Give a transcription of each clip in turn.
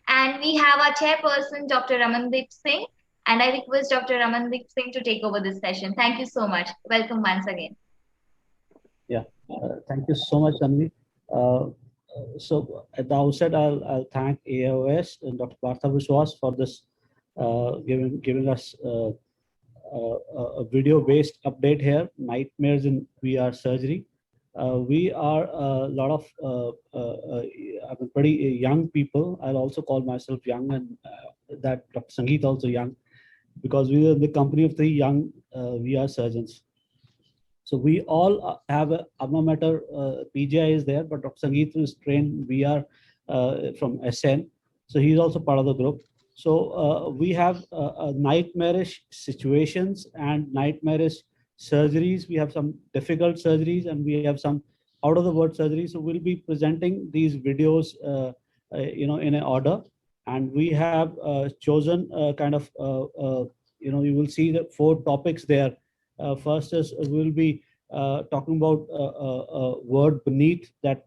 And we have our chairperson, Dr. Ramandeep Singh. And I request Dr. Ramandeep Singh to take over this session. Thank you so much. Welcome once again. Yeah, thank you so much, Tanvi. So at the outset, I'll thank AOS and Dr. Partha Vishwas for this giving us a video-based update here. Nightmares in VR surgery. We are a lot of I mean, pretty young people. I'll also call myself young, and that Dr. Sangeet also young, because we are the company of 3 young VR surgeons. So we all have a alma mater. PGI is there, but Dr. Sangeet is trained VR from SN. So he's also part of the group. So we have nightmarish situations and nightmarish surgeries. We have some difficult surgeries and we have some out of the word surgeries. So we'll be presenting these videos, in an order. And we have chosen kind of, you will see the 4 topics there. First is we'll be talking about word beneath that,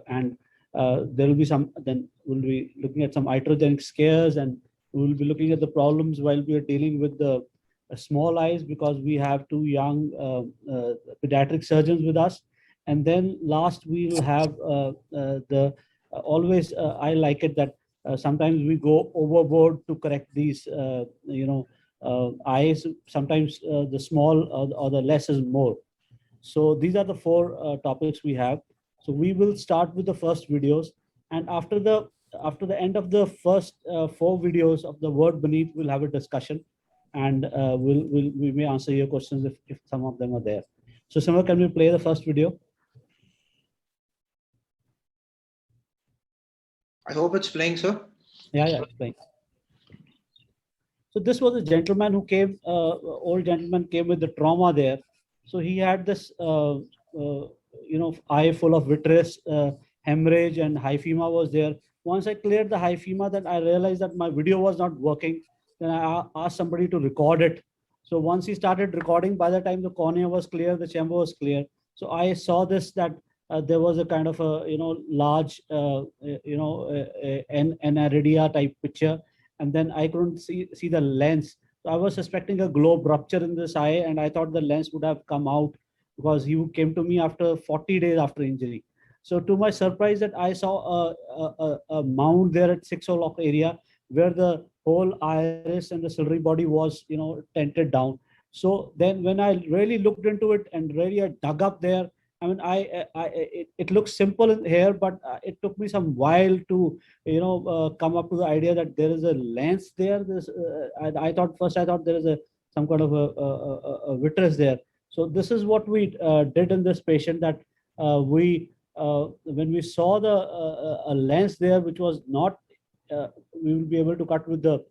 and there will be some. Then we'll be looking at some iatrogenic scares, and we'll be looking at the problems while we are dealing with the small eyes, because we have 2 young pediatric surgeons with us. And then last we'll have the always I like it that sometimes we go overboard to correct these eyes. Sometimes the small or the less is more. So these are the 4 topics we have. So we will start with the first videos, and after the end of the first 4 videos of the word beneath, we'll have a discussion, and we may answer your questions if some of them are there. So Simar, can we play the first video? I hope it's playing, sir. Yeah, it's playing. So this was a gentleman who came, old gentleman came with the trauma there. So he had this, eye full of vitreous, hemorrhage, and hyphema was there. Once I cleared the hyphema, then I realized that my video was not working. Then I asked somebody to record it. So once he started recording, by the time the cornea was clear, the chamber was clear. So I saw this, that there was a kind of a, large, aniridia type picture. And then I couldn't see the lens. So I was suspecting a globe rupture in this eye, and I thought the lens would have come out, because he came to me after 40 days after injury. So to my surprise, that I saw a mound there at 6 o'clock area, where the whole iris and the ciliary body was, tented down. So then when I really looked into it and really I dug up there, I mean, it looks simple in here, but it took me some while to, come up to the idea that there is a lens there. I thought there is some kind of a vitreous there. So this is what we did in this patient, that when we saw a lens there, which was not, we will be able to cut with the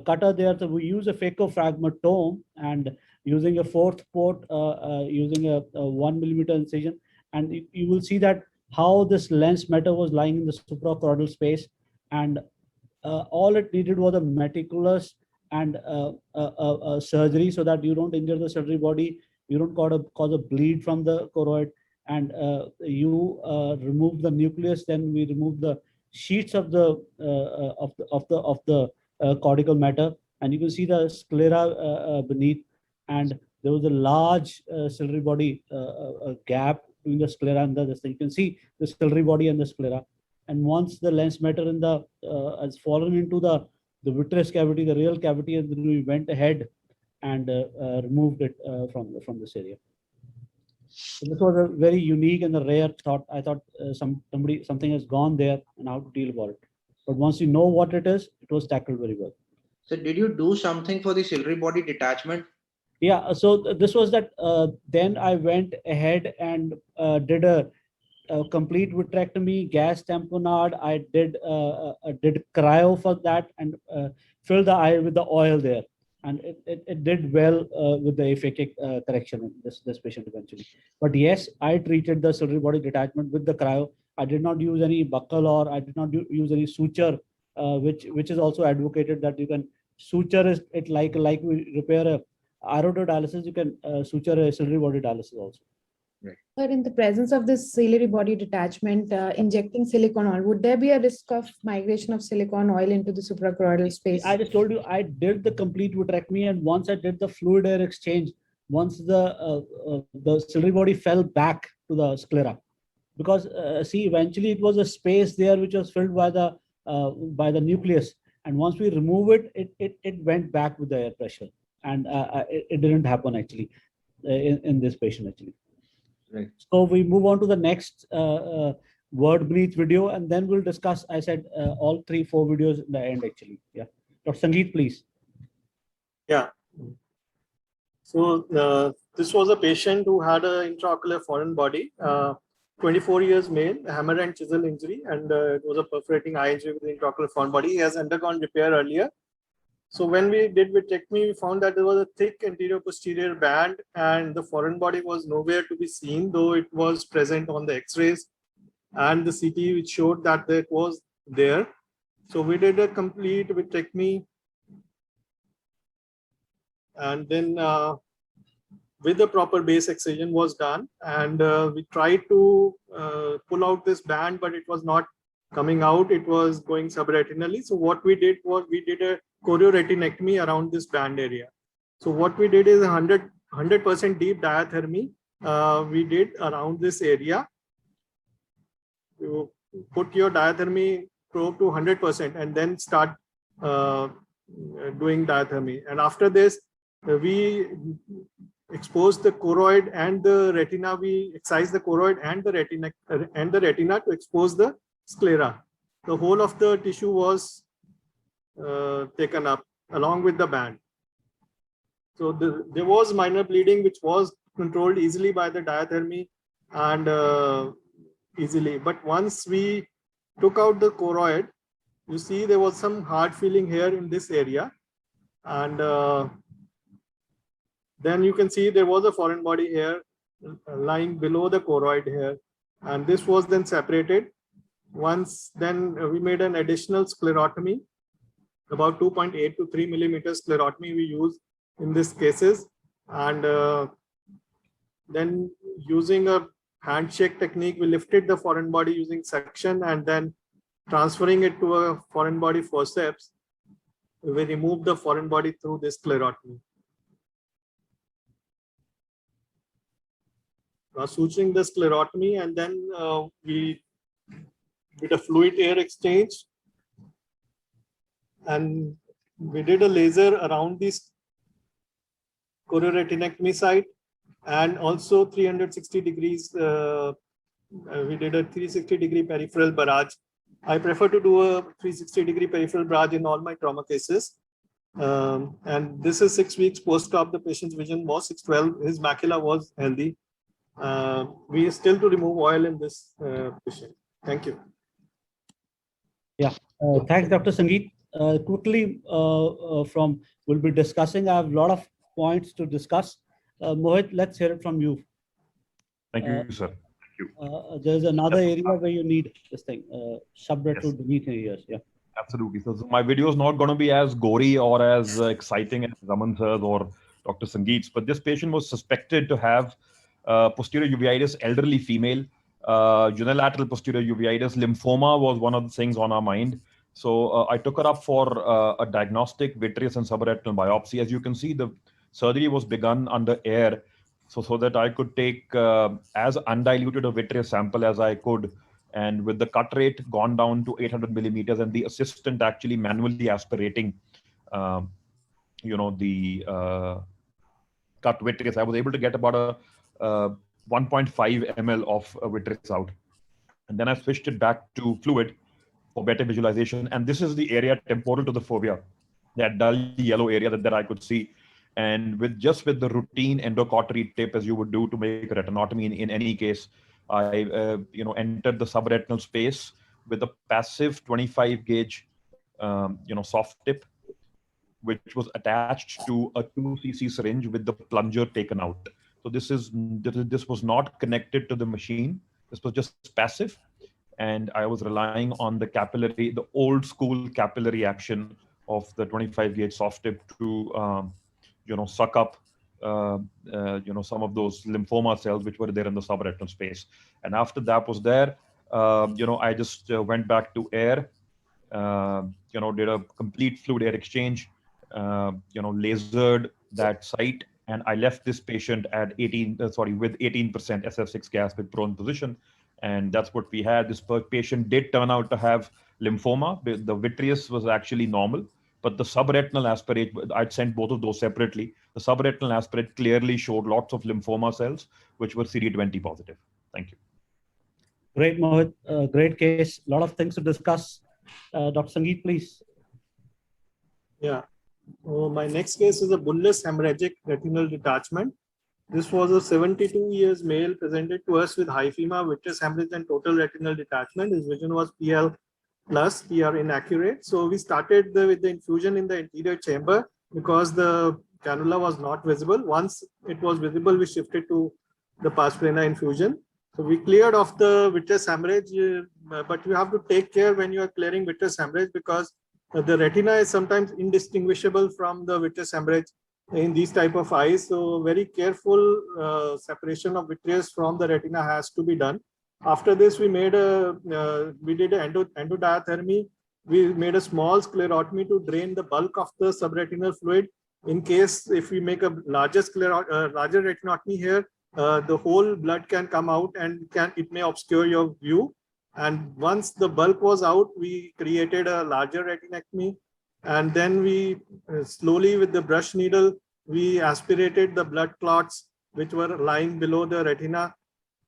cutter there. So we use a phacophragomatome, and using a 4th port, using a 1 millimeter incision, and you will see that how this lens matter was lying in the suprachoroidal space, and all it needed was a meticulous and surgery, so that you don't injure the ciliary body, you don't cause a bleed from the choroid, and you remove the nucleus. Then we remove the sheets of the cortical matter, and you can see the sclera beneath, and there was a large ciliary body gap between the sclera and the thing. You can see the ciliary body and the sclera. And once the lens matter in the has fallen into the vitreous cavity, the real cavity, and then we went ahead and removed it from this area. So this was a very unique and a rare thought. I thought something has gone there, and how to deal about it. But once you know what it is, it was tackled very well. So did you do something for the ciliary body detachment? Yeah, so this was that. Then I went ahead and did a complete vitrectomy, gas tamponade. I did cryo for that, and filled the eye with the oil there, and it did well with the aphakic correction in this patient eventually. But yes, I treated the ciliary body detachment with the cryo. I did not use any buckle, or I did not use any suture, which is also advocated that you can suture it like we repair a aortodialysis. You can suture a ciliary body dialysis also. Right. But in the presence of this ciliary body detachment, injecting silicone oil, would there be a risk of migration of silicone oil into the suprachoroidal space? I just told you I did the complete vitrectomy, and once I did the fluid air exchange, once the ciliary body fell back to the sclera, because see, eventually it was a space there which was filled by the nucleus, and once we remove it went back with the air pressure, and it didn't happen actually in this patient actually. Right. So we move on to the next word beneath video, and then we'll discuss, I said, all 3-4 videos in the end actually. Yeah. Dr. Sangeet, please. Yeah. So this was a patient who had an intraocular foreign body, 24 years male, hammer and chisel injury, and it was a perforating eye injury with the intraocular foreign body. He has undergone repair earlier. So when we did vitrectomy, we found that there was a thick anterior posterior band, and the foreign body was nowhere to be seen, though it was present on the X-rays and the CT, which showed that it was there. So we did a complete vitrectomy, and then with the proper base excision was done, and we tried to pull out this band, but it was not coming out. It was going subretinally. So what we did was we did a chorioretinectomy around this band area. So what we did is 100% deep diathermy we did around this area. You put your diathermy probe to 100% and then start doing diathermy. And after this, we expose the choroid and the retina. We excise the choroid and the retina to expose the sclera. The whole of the tissue was taken up along with the band. So there was minor bleeding, which was controlled easily by the diathermy and easily. But once we took out the choroid, you see there was some hard feeling here in this area, and then you can see there was a foreign body here lying below the choroid here, and this was then separated. Once then we made an additional sclerotomy, about 2.8 to 3 millimeter sclerotomy we use in these cases, and then using a handshake technique, we lifted the foreign body using suction, and then transferring it to a foreign body forceps, we removed the foreign body through this sclerotomy. Suturing the sclerotomy, and then we did a fluid air exchange, and we did a laser around this chorioretinectomy site, and also 360 degrees. We did a 360-degree peripheral barrage. I prefer to do a 360-degree peripheral barrage in all my trauma cases. And this is 6 weeks post-op. The patient's vision was 612. His macula was healthy. We are still to remove oil in this patient. Thank you. Yeah, thanks, Dr. Sangeet. Quickly, we'll be discussing. I have a lot of points to discuss. Mohit, let's hear it from you. Thank you, sir. Thank you. There's another area where you need this thing, subretinal beneath areas. Yeah. Absolutely. So my video is not going to be as gory or as exciting as Raman sir's or Dr. Sangeet's, but this patient was suspected to have posterior uveitis, elderly female, unilateral posterior uveitis. Lymphoma was one of the things on our mind. So I took her up for a diagnostic vitreous and subretinal biopsy. As you can see, the surgery was begun under air, so that I could take as undiluted a vitreous sample as I could. And with the cut rate gone down to 800 millimeters, and the assistant actually manually aspirating, the cut vitreous, I was able to get about a 1.5 ml of vitreous out. And then I switched it back to fluid for better visualization. And this is the area temporal to the fovea, that dull yellow area that I could see. And with the routine endocautery tip, as you would do to make a retinotomy in any case, I entered the subretinal space with a passive 25 gauge soft tip, which was attached to a 2 cc syringe with the plunger taken out. So this was not connected to the machine. This was just passive, and I was relying on the capillary, the old school capillary action of the 25 gauge soft tip to suck up some of those lymphoma cells which were there in the subretinal space. And after that was there, I just went back to air, did a complete fluid air exchange, lasered that site, and I left this patient at with 18% SF6 gas with prone position. And that's what we had. This patient did turn out to have lymphoma. The vitreous was actually normal, but the subretinal aspirate, I'd sent both of those separately. The subretinal aspirate clearly showed lots of lymphoma cells, which were CD20 positive. Thank you. Great, Mohit. Great case. A lot of things to discuss. Dr. Sangeet, please. Yeah. My next case is a bullous hemorrhagic retinal detachment. This was a 72 years male presented to us with hyphema, vitreous hemorrhage, and total retinal detachment. His vision was PL plus, PR inaccurate. So we started with the infusion in the anterior chamber because the cannula was not visible. Once it was visible, we shifted to the pars plana infusion. So we cleared off the vitreous hemorrhage, but you have to take care when you are clearing vitreous hemorrhage because the retina is sometimes indistinguishable from the vitreous hemorrhage in these type of eyes. So very careful separation of vitreous from the retina has to be done. After this, we did an endodiathermy. We made a small sclerotomy to drain the bulk of the subretinal fluid. In case if we make a larger retinotomy here, the whole blood can come out and it may obscure your view. And once the bulk was out, we created a larger retinectomy. And then we slowly with the brush needle, we aspirated the blood clots which were lying below the retina.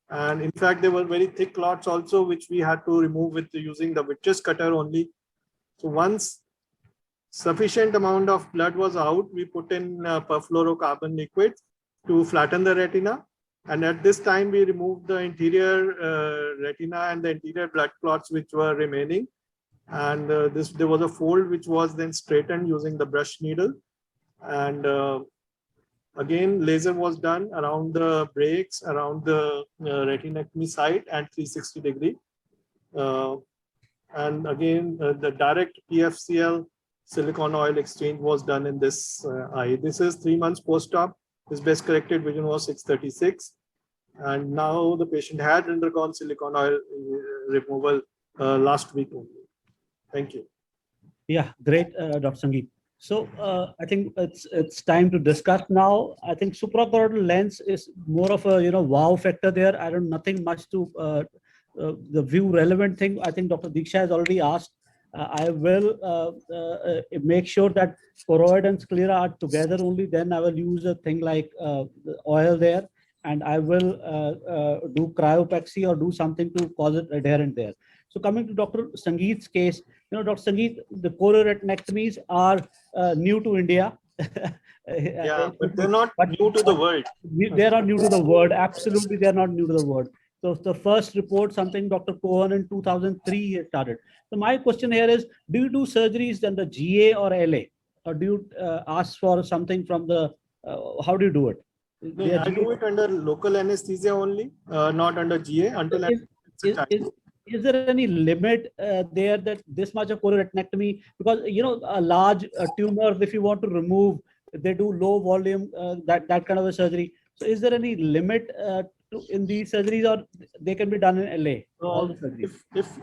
And in fact, there were very thick clots also, which we had to remove with using the vitreous cutter only. So once sufficient amount of blood was out, we put in perfluorocarbon liquid to flatten the retina. And at this time, we removed the interior retina and the interior blood clots which were remaining. And there was a fold which was then straightened using the brush needle. And again, laser was done around the breaks, around the retinectomy site at 360 degree. And again, the direct PFCL silicone oil exchange was done in this eye. This is 3 months post-op. His best corrected vision was 636. And now the patient had undergone silicone oil removal last week only. Thank you. Yeah, great, Dr. Sangeet. So I think it's time to discuss now. I think suprachoroidal lens is more of a wow factor there. I don't nothing much to the view relevant thing. I think Dr. Diksha has already asked. I will make sure that choroid and sclera are together only. Then I will use a thing like the oil there, and I will do cryopexy or do something to cause it adherent there. So coming to Dr. Sangeet's case, Dr. Sangeet, the chororetinectomies are new to India. Yeah, but they're not new to the world. They're not new to the world. Absolutely, they're not new to the world. So the first report, something Dr. Cohen in 2003 started. So my question here is, do you do surgeries under GA or LA? Or do you ask for something from the, how do you do it? No, I do it under local anesthesia only, not under GA. Until is there any limit there that this much of chororetinectomy? Because, a large tumor, if you want to remove, they do low volume, that kind of a surgery. So is there any limit in these surgeries, or they can be done in LA? All the surgeries?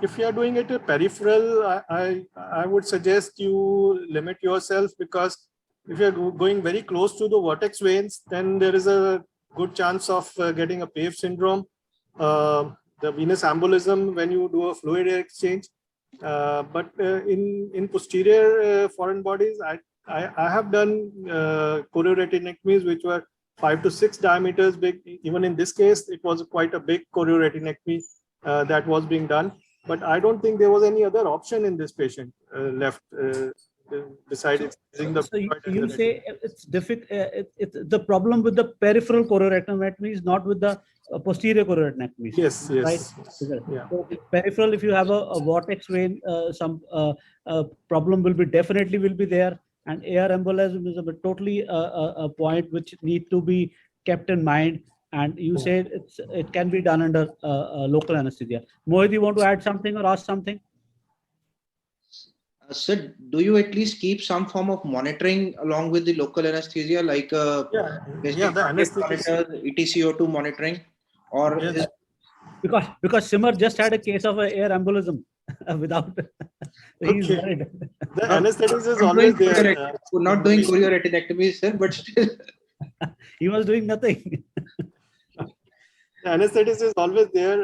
If you are doing it peripheral, I would suggest you limit yourself, because if you are going very close to the vortex veins, then there is a good chance of getting a PAVE syndrome, the venous embolism when you do a fluid air exchange. But in posterior foreign bodies, I have done chorioretinectomies which were 5 to 6 diameters big. Even in this case, it was quite a big chorioretinectomy that was being done. But I don't think there was any other option in this patient left besides using the. So you say it's difficult. It's the problem with the peripheral chorioretinectomy is not with the posterior chorioretinectomy. Yes, yes. Right? Yeah. So peripheral, if you have a vortex vein, some problem will be there. And air embolism is totally a point which need to be kept in mind. And you said it can be done under local anesthesia. Mohit, you want to add something or ask something? Sir, do you at least keep some form of monitoring along with the local anesthesia, like Yeah, basic the heart rate anesthetist. monitors, ETCO2 monitoring, or Yes. is Because Simar just had a case of air embolism without. He's Okay. worried. The not, anesthetist is not always doing there. not doing chorioretinectomy, sir, but still. He was doing nothing. The anesthetist is always there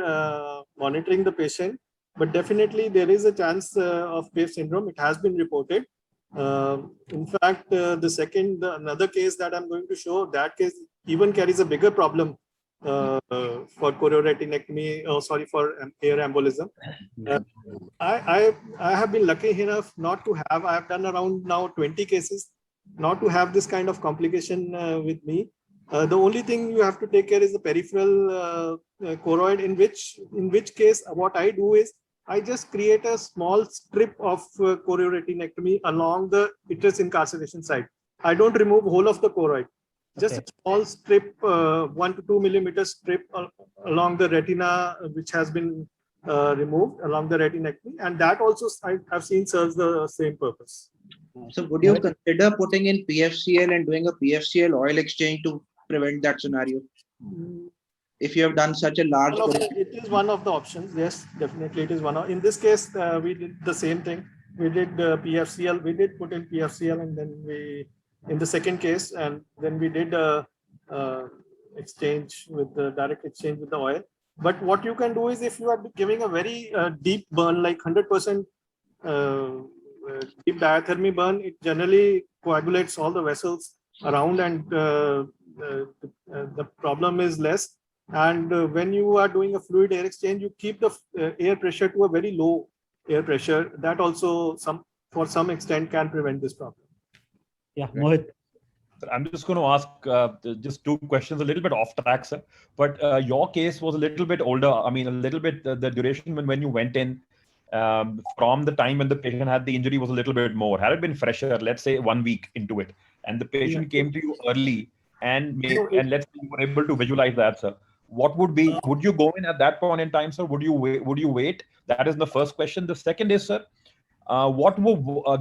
monitoring the patient, but definitely there is a chance of PAVE syndrome. It has been reported. In fact, another case that I'm going to show, that case even carries a bigger problem for chorioretinectomy, for air embolism. I have been lucky enough not to have, I have done around now 20 cases, not to have this kind of complication with me. The only thing you have to take care is the peripheral choroid, in which case what I do is I just create a small strip of chorioretinectomy along the uterus incarceration site. I don't remove whole of the choroid, just Okay. a small strip, 1 to 2 millimeter strip along the retina, which has been removed along the retinectomy, and that also I have seen serves the same purpose. So would you consider putting in PFCL and doing a PFCL oil exchange to prevent that scenario? If you have done such a large, It is one of the options. Yes, definitely it is one of. In this case, we did the same thing. We did PFCL. We did put in PFCL, and then we, in the second case, and then we did exchange with the direct exchange with the oil. But what you can do is, if you are giving a very deep burn, like 100% deep diathermy burn, it generally coagulates all the vessels around, and the problem is less. And when you are doing a fluid air exchange, you keep the air pressure to a very low air pressure. That also for some extent can prevent this problem. Yeah, Mohit. I'm just going to ask just two questions, a little bit off track, sir. But your case was a little bit older. I mean, a little bit, the duration when you went in from the time when the patient had the injury was a little bit more. Had it been fresher, let's say 1 week into it, and the patient came to you early, and let's say you were able to visualize that, sir. What would you go in at that point in time, sir? Would you wait? That is the first question. The second is, sir,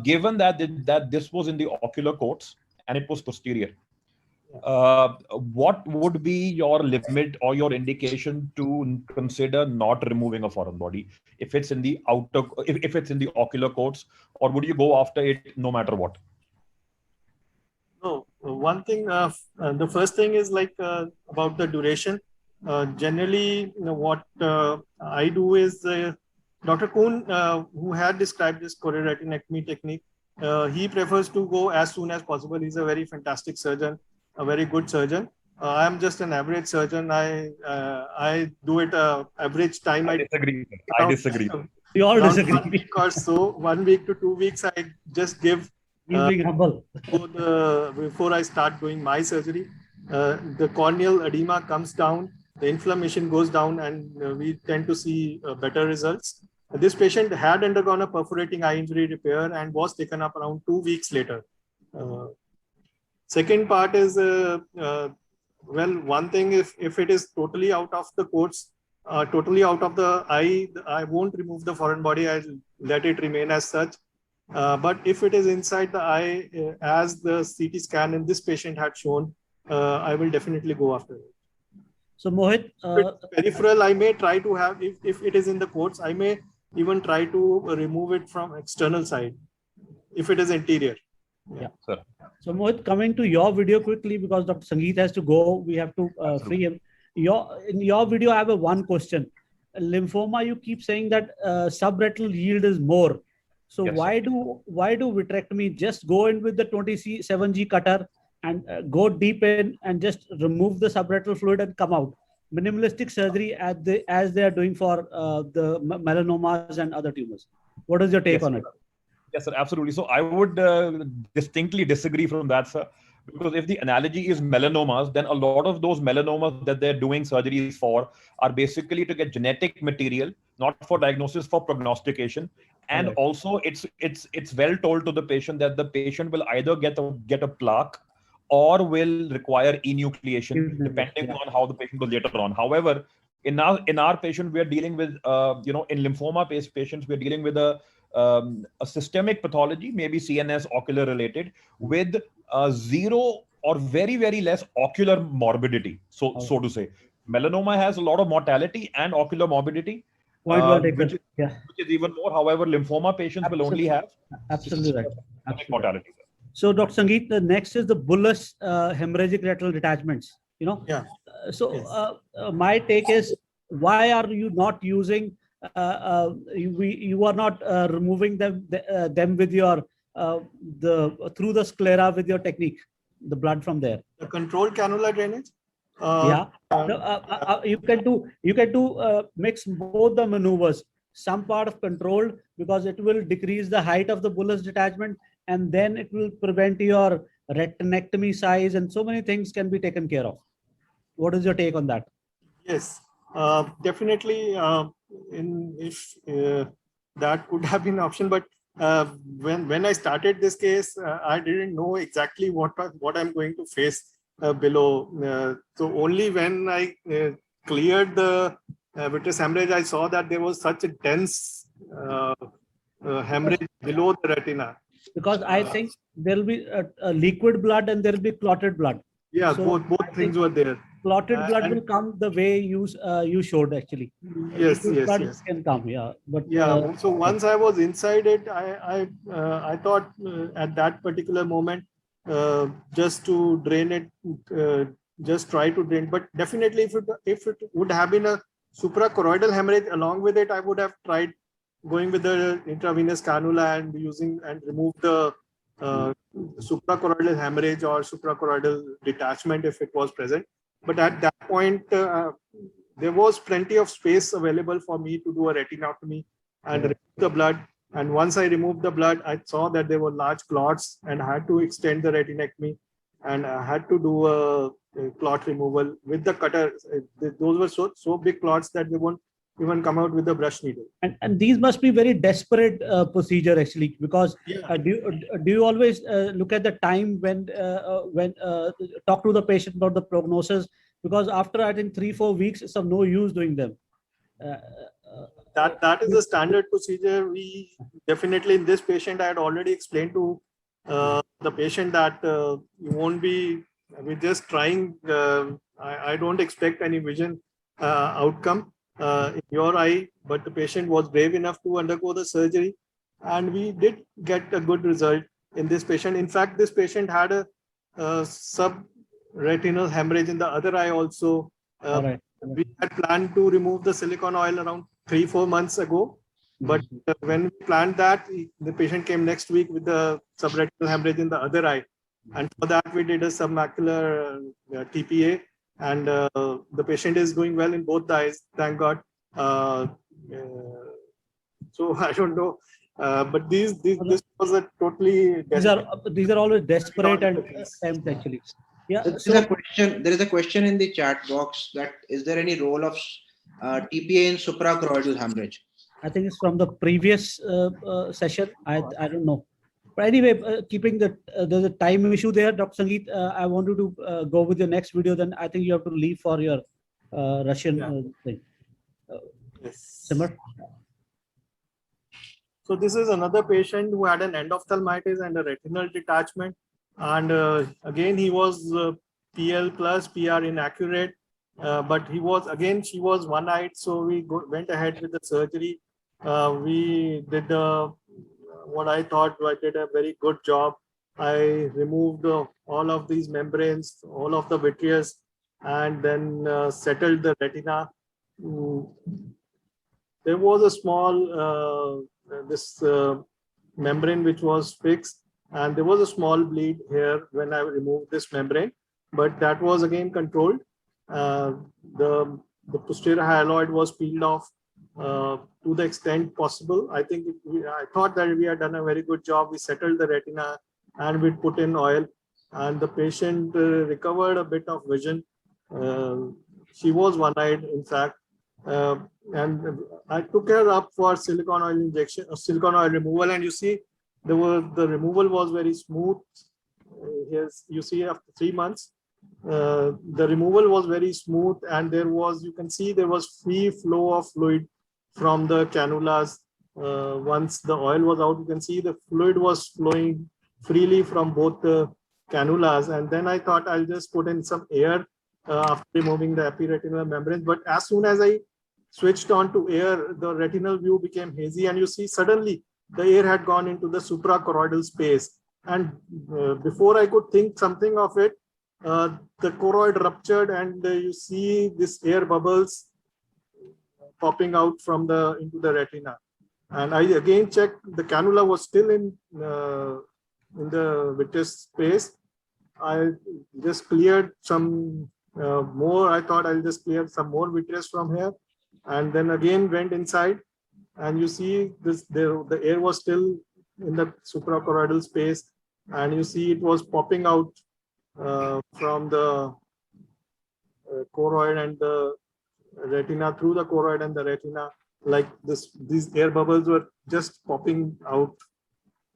given that this was in the ocular courts and it was posterior, what would be your limit or your indication to consider not removing a foreign body if it's in the if it's in the ocular courts, or would you go after it no matter what? No, one thing, the first thing is like about the duration. Generally, what I do is Dr. Kuhn, who had described this chorioretinectomy technique, he prefers to go as soon as possible. He's a very fantastic surgeon, a very good surgeon. I'm just an average surgeon. I do it average time. I disagree. I disagree. We all disagree. 1 week or so, 1 week to 2 weeks, I just give. He's being humble. Before I start doing my surgery, the corneal edema comes down, the inflammation goes down, and we tend to see better results. This patient had undergone a perforating eye injury repair and was taken up around 2 weeks later. Second part is, well, one thing, if it is totally out of the courts, totally out of the eye, I won't remove the foreign body. I'll let it remain as such. But if it is inside the eye, as the CT scan in this patient had shown, I will definitely go after it. So Mohit, peripheral, I may try to have, if it is in the courts, I may even try to remove it from external side, if it is interior. Yeah. Sir. So Mohit, coming to your video quickly, because Dr. Sangeet has to go, we have to free him. In your video, I have one question. Lymphoma, you keep saying that subretinal yield is more. So yes, why do vitrectomy just go in with the 27G cutter and go deep in and just remove the subretinal fluid and come out? Minimalistic surgery as they are doing for the melanomas and other tumors. What is your take on it? Yes, sir, absolutely. So I would distinctly disagree from that, sir. Because if the analogy is melanomas, then a lot of those melanomas that they're doing surgeries for are basically to get genetic material, not for diagnosis, for prognostication. And also it's well told to the patient that the patient will either get a plaque or will require enucleation, depending on how the patient goes later on. However, in our patient, we are dealing with, in lymphoma-based patients, we're dealing with a a systemic pathology, maybe CNS ocular related, with zero or very, very less ocular morbidity. So to say, melanoma has a lot of mortality and ocular morbidity, Point well which taken. Yeah, is even more. However, lymphoma patients will only have absolutely right. systemic Absolutely. mortality. So, Dr. Sangeet, the next is the bullous hemorrhagic retinal detachments. You know, Yeah. My take is, why are you not using? You are not removing them with your through the sclera with your technique, the blood from there. The controlled cannula drainage. Yeah. You can do mix both the maneuvers. Some part of controlled, because it will decrease the height of the bullous detachment, and then it will prevent your retinectomy size, and so many things can be taken care of. What is your take on that? Yes, definitely. If that could have been an option, but when I started this case, I didn't know exactly what I'm going to face below. So only when I cleared the vitreous hemorrhage, I saw that there was such a dense hemorrhage below the retina. Because I think there will be a liquid blood and there will be clotted blood. Yeah, So both things were there. Clotted blood will come the way you showed actually. Yes, Liquid blood yes. can come, yeah. But yeah. So once I was inside it, I thought at that particular moment just to drain it, just try to drain. But definitely, if it would have been a suprachoroidal hemorrhage along with it, I would have tried going with the intravenous cannula and remove the suprachoroidal hemorrhage or suprachoroidal detachment if it was present. But at that point, there was plenty of space available for me to do a retinotomy and remove the blood. And once I removed the blood, I saw that there were large clots and I had to extend the retinectomy, and I had to do a clot removal with the cutter. Those were so big clots that they won't even come out with the brush needle. And these must be very desperate procedure actually, because do you always look at the time when talk to the patient about the prognosis? Because after I think 3-4 weeks, it's of no use doing them. That is the standard procedure. We definitely, in this patient, I had already explained to the patient that we're just trying. I don't expect any vision outcome in your eye, but the patient was brave enough to undergo the surgery, and we did get a good result in this patient. In fact, this patient had a subretinal hemorrhage in the other eye also. All right. We had planned to remove the silicone oil around 3-4 months ago, but when we planned that, the patient came next week with the subretinal hemorrhage in the other eye, and for that we did a submacular TPA. And the patient is doing well in both the eyes, thank God. So I don't know, but this was a totally. These are always desperate and attempt actually. Yeah. There is a question in the chat box that is there any role of TPA in suprachoroidal hemorrhage? I think it's from the previous session. I don't know. But anyway, keeping there's a time issue there, Dr. Sangeet. I want you to go with your next video. Then I think you have to leave for your Russian thing. Yes. Simar. So this is another patient who had an endophthalmitis and a retinal detachment, and again he was PL plus PR inaccurate, but she was one-eyed, so we went ahead with the surgery. We did what I thought I did a very good job. I removed all of these membranes, all of the vitreous, and then settled the retina. There was a small membrane which was fixed, and there was a small bleed here when I removed this membrane, but that was again controlled. The posterior hyaloid was peeled off to the extent possible. I think I thought that we had done a very good job. We settled the retina and we put in oil, and the patient recovered a bit of vision. She was one-eyed, in fact, and I took her up for silicone oil injection, silicone oil removal, and you see the removal was very smooth. Here's, you see, after 3 months, the removal was very smooth, and you can see there was free flow of fluid from the cannulas once the oil was out, you can see the fluid was flowing freely from both the cannulas. And then I thought I'll just put in some air after removing the epiretinal membrane. But as soon as I switched on to air, the retinal view became hazy, and you see suddenly the air had gone into the suprachoroidal space. And before I could think something of it, the choroid ruptured, and you see this air bubbles popping out from into the retina. And I again checked, the cannula was still in the vitreous space. I just cleared some more. I thought I'll just clear some more vitreous from here, and then again went inside, and you see this, the air was still in the suprachoroidal space, and you see it was popping out from the choroid and the retina, through the choroid and the retina, like this. These air bubbles were just popping out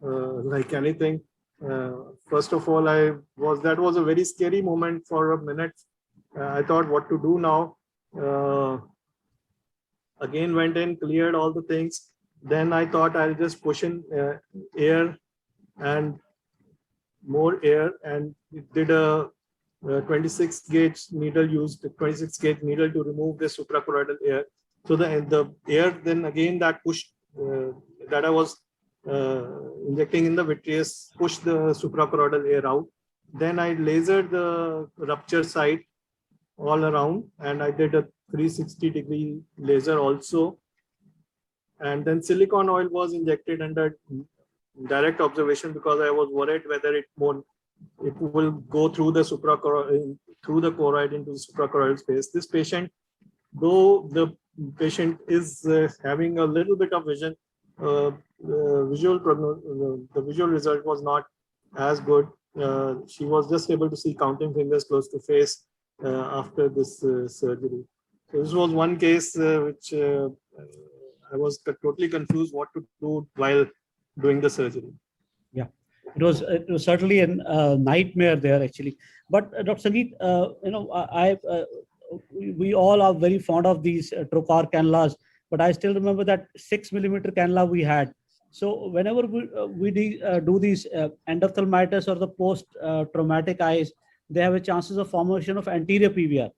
like anything. First of all, that was a very scary moment for a minute. I thought what to do now. Again went in, cleared all the things. Then I thought I'll just push in air and more air, and did a 26 gauge needle, used 26 gauge needle to remove the suprachoroidal air. So the air then again that pushed that I was injecting in the vitreous pushed the suprachoroidal air out. Then I lasered the rupture site all around, and I did a 360-degree laser also. And then silicone oil was injected under direct observation, because I was worried whether it will go through the choroid into the suprachoroidal space. This patient, though the patient is having a little bit of vision, the visual result was not as good. She was just able to see counting fingers close to face after this surgery. So this was one case which I was totally confused what to do while doing the surgery. Yeah, it was certainly a nightmare there actually. But Dr. Sangeet, we all are very fond of these trocar cannulas, but I still remember that 6mm cannula we had. So whenever we do these endophthalmitis or the post-traumatic eyes, they have a chances of formation of anterior PVR.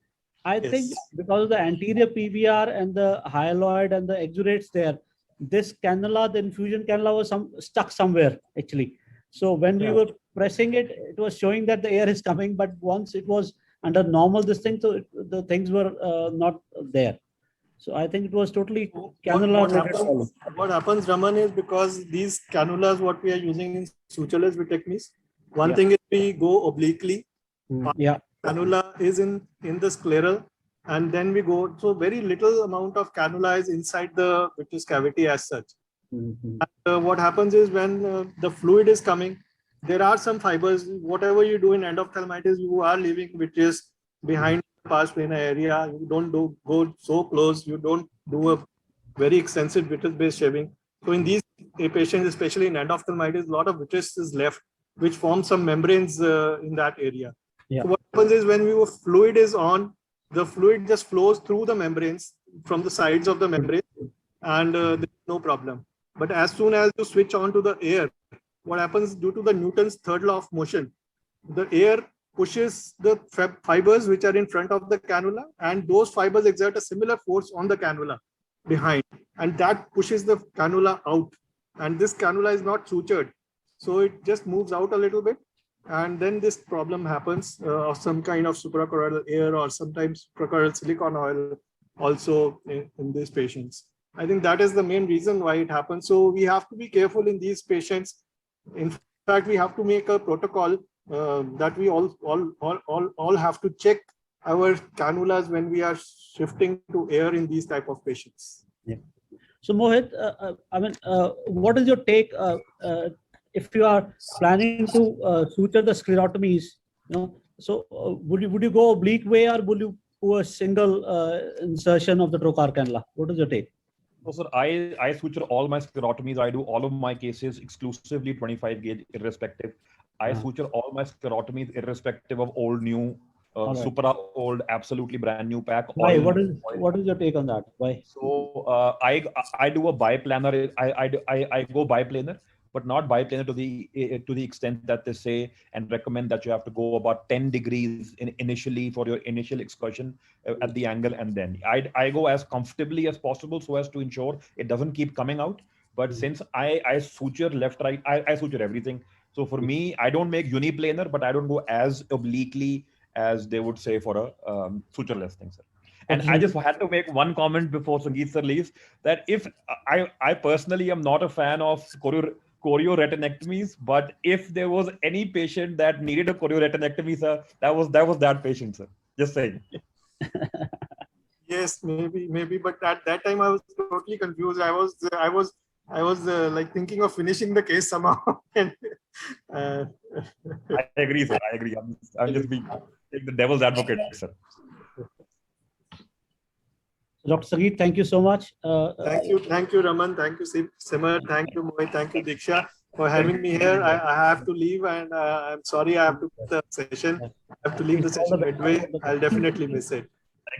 I think because of the anterior PVR and the hyaloid and the exudates there, this cannula, the infusion cannula, was stuck somewhere actually. So when we were pressing it, it was showing that the air is coming, but once it was under normal this thing, so the things were not there. So I think it was totally cannula. What happens, Raman, is because these cannulas, what we are using in sutureless vitrectomies, one thing is we go obliquely. Cannula is in the scleral, and then we go, so very little amount of cannula is inside the vitreous cavity as such. And, what happens is when the fluid is coming, there are some fibers. Whatever you do in endophthalmitis, you are leaving vitreous behind the pars plana area. You don't go so close. You don't do a very extensive vitreous-based shaving. So in these patients, especially in endophthalmitis, a lot of vitreous is left, which forms some membranes in that area. So what happens is when fluid is on, the fluid just flows through the membranes from the sides of the membrane, and there's no problem. But as soon as you switch on to the air, what happens, due to the Newton's third law of motion, the air pushes the fibers which are in front of the cannula, and those fibers exert a similar force on the cannula behind, and that pushes the cannula out. And this cannula is not sutured, so it just moves out a little bit. And then this problem happens of some kind of suprachoroidal air, or sometimes suprachoroidal silicone oil also in these patients. I think that is the main reason why it happens. So we have to be careful in these patients. In fact, we have to make a protocol that we all have to check our cannulas when we are shifting to air in these type of patients. Yeah. So Mohit, what is your take if you are planning to suture the sclerotomies? So would you go oblique way, or would you do a single insertion of the trocar cannula? What is your take? So, sir, I suture all my sclerotomies. I do all of my cases exclusively 25 gauge, irrespective. I suture all my sclerotomies irrespective of old, new, All right. Supra old, absolutely brand new pack. Why? oil- What is your take on that? Why? So I do a biplanar. I go biplanar, but not biplanar to the extent that they say and recommend that you have to go about 10 degrees initially for your initial excursion at the angle, and then I go as comfortably as possible so as to ensure it doesn't keep coming out. But since I suture left right, I suture everything. So for me, I don't make uniplanar, but I don't go as obliquely as they would say for a sutureless thing, sir. And I just had to make one comment before Sangeet sir leaves, that if I personally am not a fan of chorioretinectomies, but if there was any patient that needed a chorioretinectomy, sir, that was that patient, sir. Just saying. Yes, maybe, but at that time I was totally confused. I was like thinking of finishing the case somehow. And, I agree, sir. I agree. I'm just being the devil's advocate, sir. Dr. Sangeet, thank you so much. thank you, Raman. Thank you, Simar. Thank you, Mohit. Thank you, Diksha, for having me here. I have to leave, and I'm sorry I have to quit the session. I have to leave the session midway. I'll definitely miss it.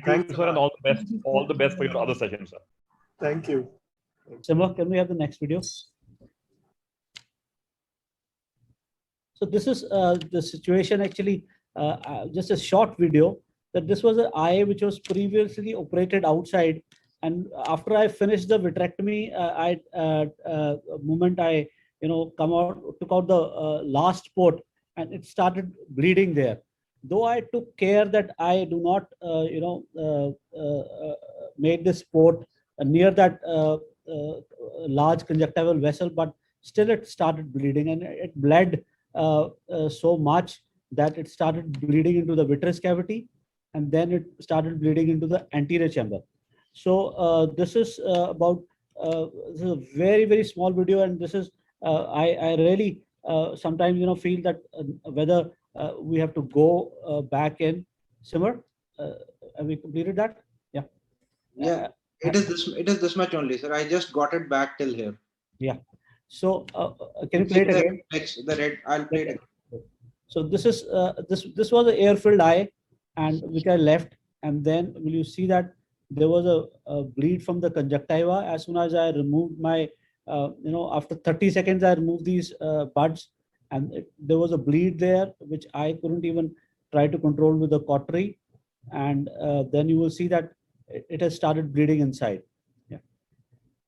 Thank you, sir, and all the best. All the best for your other sessions, sir. Thank you. Simar, can we have the next video? So this is the situation actually, just a short video, that this was an eye which was previously operated outside. And after I finished the vitrectomy, moment I, took out the last port, and it started bleeding there. Though I took care that I do not, make this port near that large conjunctival vessel, but still it started bleeding, and it bled so much that it started bleeding into the vitreous cavity, and then it started bleeding into the anterior chamber. So this is this is a very, very small video, and this is I really sometimes feel that whether we have to go back in. Simar, have we completed that? Yeah. Yeah, it is this much only, sir. I just got it back till here. Yeah. So can you play it again? The red, I'll play it again. So this is this was an air-filled eye, and which I left, and then will you see that there was a bleed from the conjunctiva as soon as I removed my after 30 seconds I removed these buds, and there was a bleed there which I couldn't even try to control with the cautery, and then you will see that it has started bleeding inside. Yeah.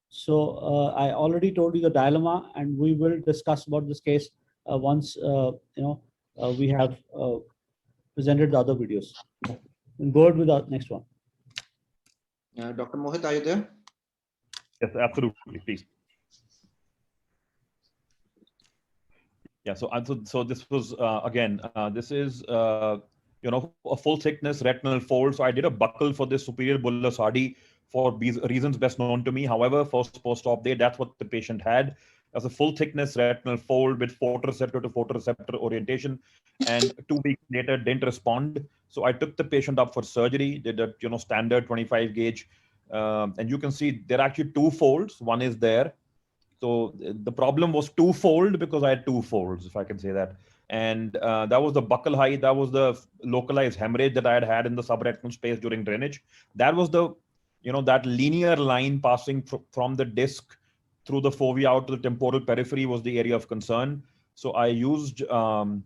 So I already told you the dilemma, and we will discuss about this case once we have presented the other videos. We'll go ahead with the next one. Dr. Mohit, are you there? Yes, absolutely. Please. Yeah. So this was again. This is a full thickness retinal fold. So I did a buckle for this superior bullous hardy for reasons best known to me. However, first post-op day, that's what the patient had. As a full thickness retinal fold with photoreceptor to photoreceptor orientation, and 2 weeks later didn't respond. So I took the patient up for surgery, did a standard 25 gauge, and you can see there are actually 2 folds. One is there. So the problem was 2-fold because I had 2 folds, if I can say that. And that was the buccal height. That was the localized hemorrhage that I had in the subretinal space during drainage. That was the, that linear line passing from the disc through the fovea out to the temporal periphery was the area of concern. So I used, trypan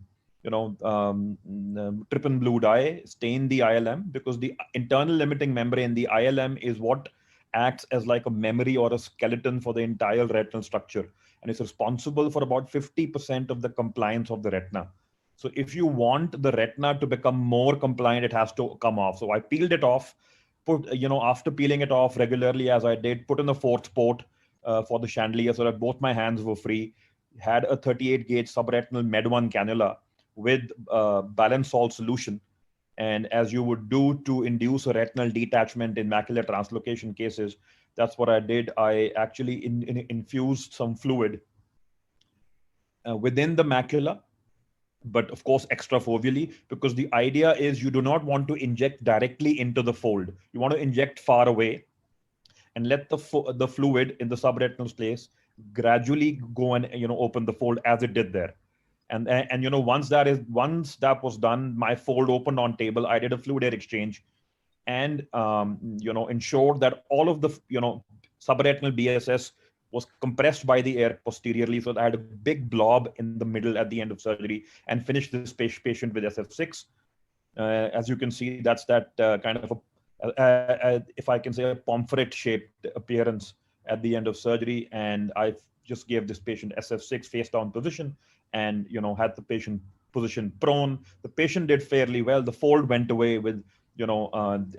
blue dye, stained the ILM, because the internal limiting membrane, the ILM, is what acts as like a memory or a skeleton for the entire retinal structure. And it's responsible for about 50% of the compliance of the retina. So if you want the retina to become more compliant, it has to come off. So I peeled it off, after peeling it off regularly as I did, put in the 4th port for the chandelier so that both my hands were free, had a 38 gauge subretinal Med1 cannula with balanced salt solution. And as you would do to induce a retinal detachment in macular translocation cases, that's what I did. I actually infused some fluid within the macula, but of course extrafoveally, because the idea is you do not want to inject directly into the fold. You want to inject far away and let the fluid in the subretinal space gradually go and open the fold as it did there. And once that was done, my fold opened on table. I did a fluid air exchange, and ensured that all of the subretinal BSS was compressed by the air posteriorly, so that I had a big blob in the middle at the end of surgery, and finished this patient with SF6. As you can see, that's that kind of if I can say, a pomfret shaped appearance at the end of surgery. And I just gave this patient SF6 face down position, and had the patient position prone. The patient did fairly well. The fold went away with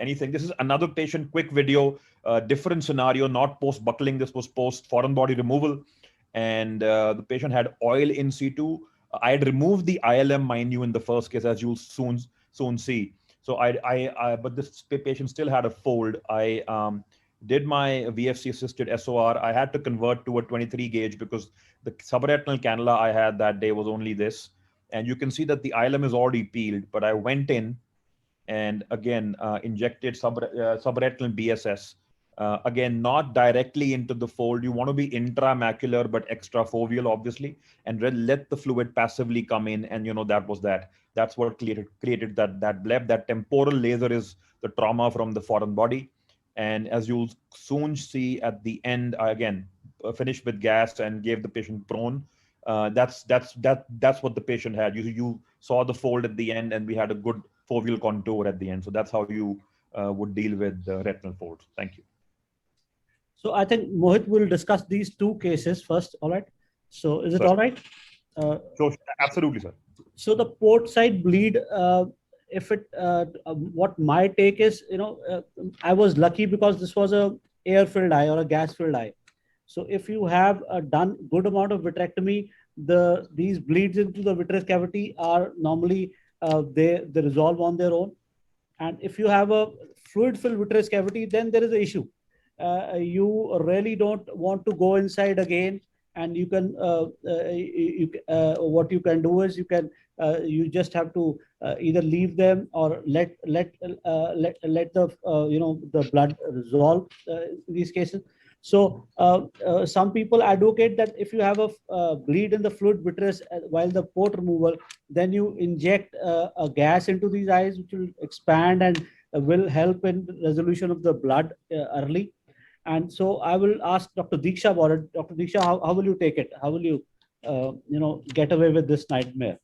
anything. This is another patient, quick video, different scenario, not post buckling. This was post foreign body removal, and the patient had oil in situ. I had removed the ILM, mind you, in the first case, as you'll soon see. So but this patient still had a fold. I did my VFC assisted SOR. I had to convert to a 23 gauge because the subretinal cannula I had that day was only this. And you can see that the ILM is already peeled, but I went in and again injected subretinal BSS. Again, not directly into the fold. You want to be intramacular but extrafoveal, obviously, and let the fluid passively come in. And that was that. That's what created that bleb. That temporal laser is the trauma from the foreign body. And as you'll soon see at the end, I again finished with gas and gave the patient prone. That's what the patient had. You saw the fold at the end, and we had a good foveal contour at the end. So that's how you would deal with retinal folds. Thank you. So I think Mohit will discuss these two cases first. All right. So is it Sir. all right? So absolutely, sir. So the port side bleed, what my take is, I was lucky because this was a air-filled eye or a gas-filled eye. So if you have done good amount of vitrectomy, these bleeds into the vitreous cavity are normally they resolve on their own. And if you have a fluid-filled vitreous cavity, then there is an issue. You really don't want to go inside again, and you can what you can do is you just have to either leave them or let the the blood resolve in these cases. So some people advocate that if you have a bleed in the fluid vitreous while the port removal, then you inject a gas into these eyes, which will expand and will help in resolution of the blood early. And so I will ask Dr. Diksha about it. Dr. Diksha, how will you take it? How will you, get away with this nightmare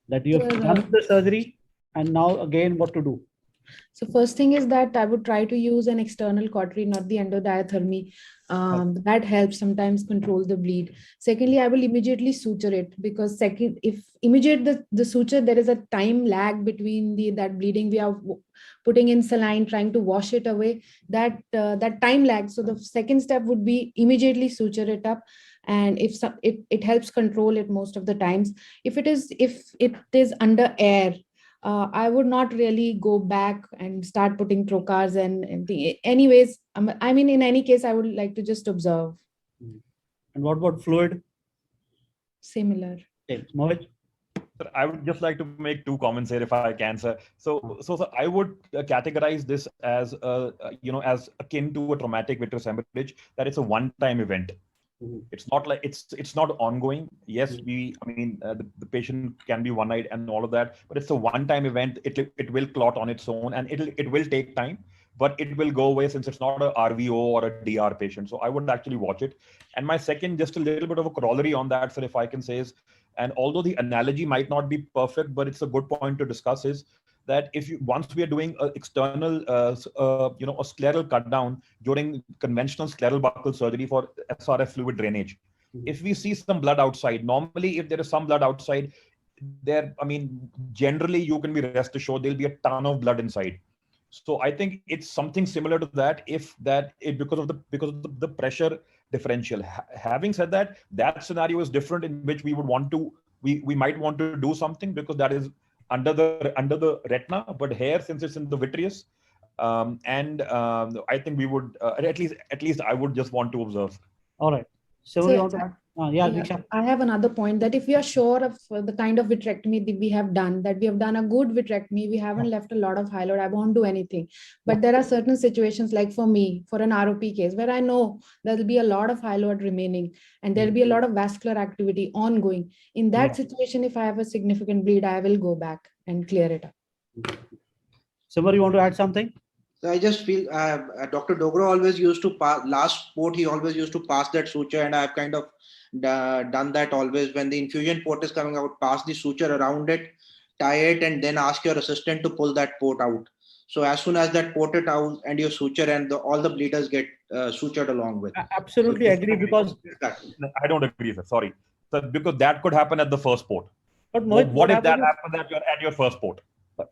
that you have done the surgery and now again what to do? So first thing is that I would try to use an external cautery, not the endodiathermy. That helps sometimes control the bleed. Secondly, I will immediately suture it, because if immediate the suture, there is a time lag between that bleeding. We are putting in saline, trying to wash it away, that time lag. So the second step would be immediately suture it up. And if it helps control it most of the times. If it is under air, I would not really go back and start putting trocars and anyways, I mean, in any case, I would like to just observe. And what about fluid? Similar. Okay, Mohit? Sir, I would just like to make two comments here, if I can, sir. So I would categorize this as as akin to a traumatic vitreous hemorrhage, that it's a one-time event. It's not like it's not ongoing. Yes, the patient can be one-eyed and all of that, but it's a one-time event. It will clot on its own, and it will take time, but it will go away since it's not a RVO or a DR patient. So I would actually watch it. And my second, just a little bit of a corollary on that, sir, if I can say, is, and although the analogy might not be perfect, but it's a good point to discuss, is that once we are doing an external, a scleral cut down during conventional scleral buccal surgery for SRF fluid drainage, if we see some blood outside, normally if there is some blood outside, generally you can be rest assured there'll be a ton of blood inside. So I think it's something similar to that, because of the pressure differential. Having said that, that scenario is different, in which we might want to do something, because that is under the retina, but here, since it's in the vitreous, I think we would at least I would just want to observe. All right. So Yeah, Diksha. I have another point that if we are sure of the kind of vitrectomy that we have done, that we have done a good vitrectomy, we haven't left a lot of hyaloid, I won't do anything. But there are certain situations, like for me, for an ROP case, where I know there will be a lot of hyaloid remaining and there will be a lot of vascular activity ongoing. In that situation, if I have a significant bleed, I will go back and clear it up. Simar, you want to add something? So I just feel Dr. Dogra always used to pass last port. He always used to pass that suture, and I've kind of done that always. When the infusion port is coming out, pass the suture around it, tie it, and then ask your assistant to pull that port out. So as soon as that port is out and your suture and all the bleeders get sutured along with. Absolutely agree, because I don't agree, sir. Sorry. So because that could happen at the first port. but Mohit, What if that happens at your first port?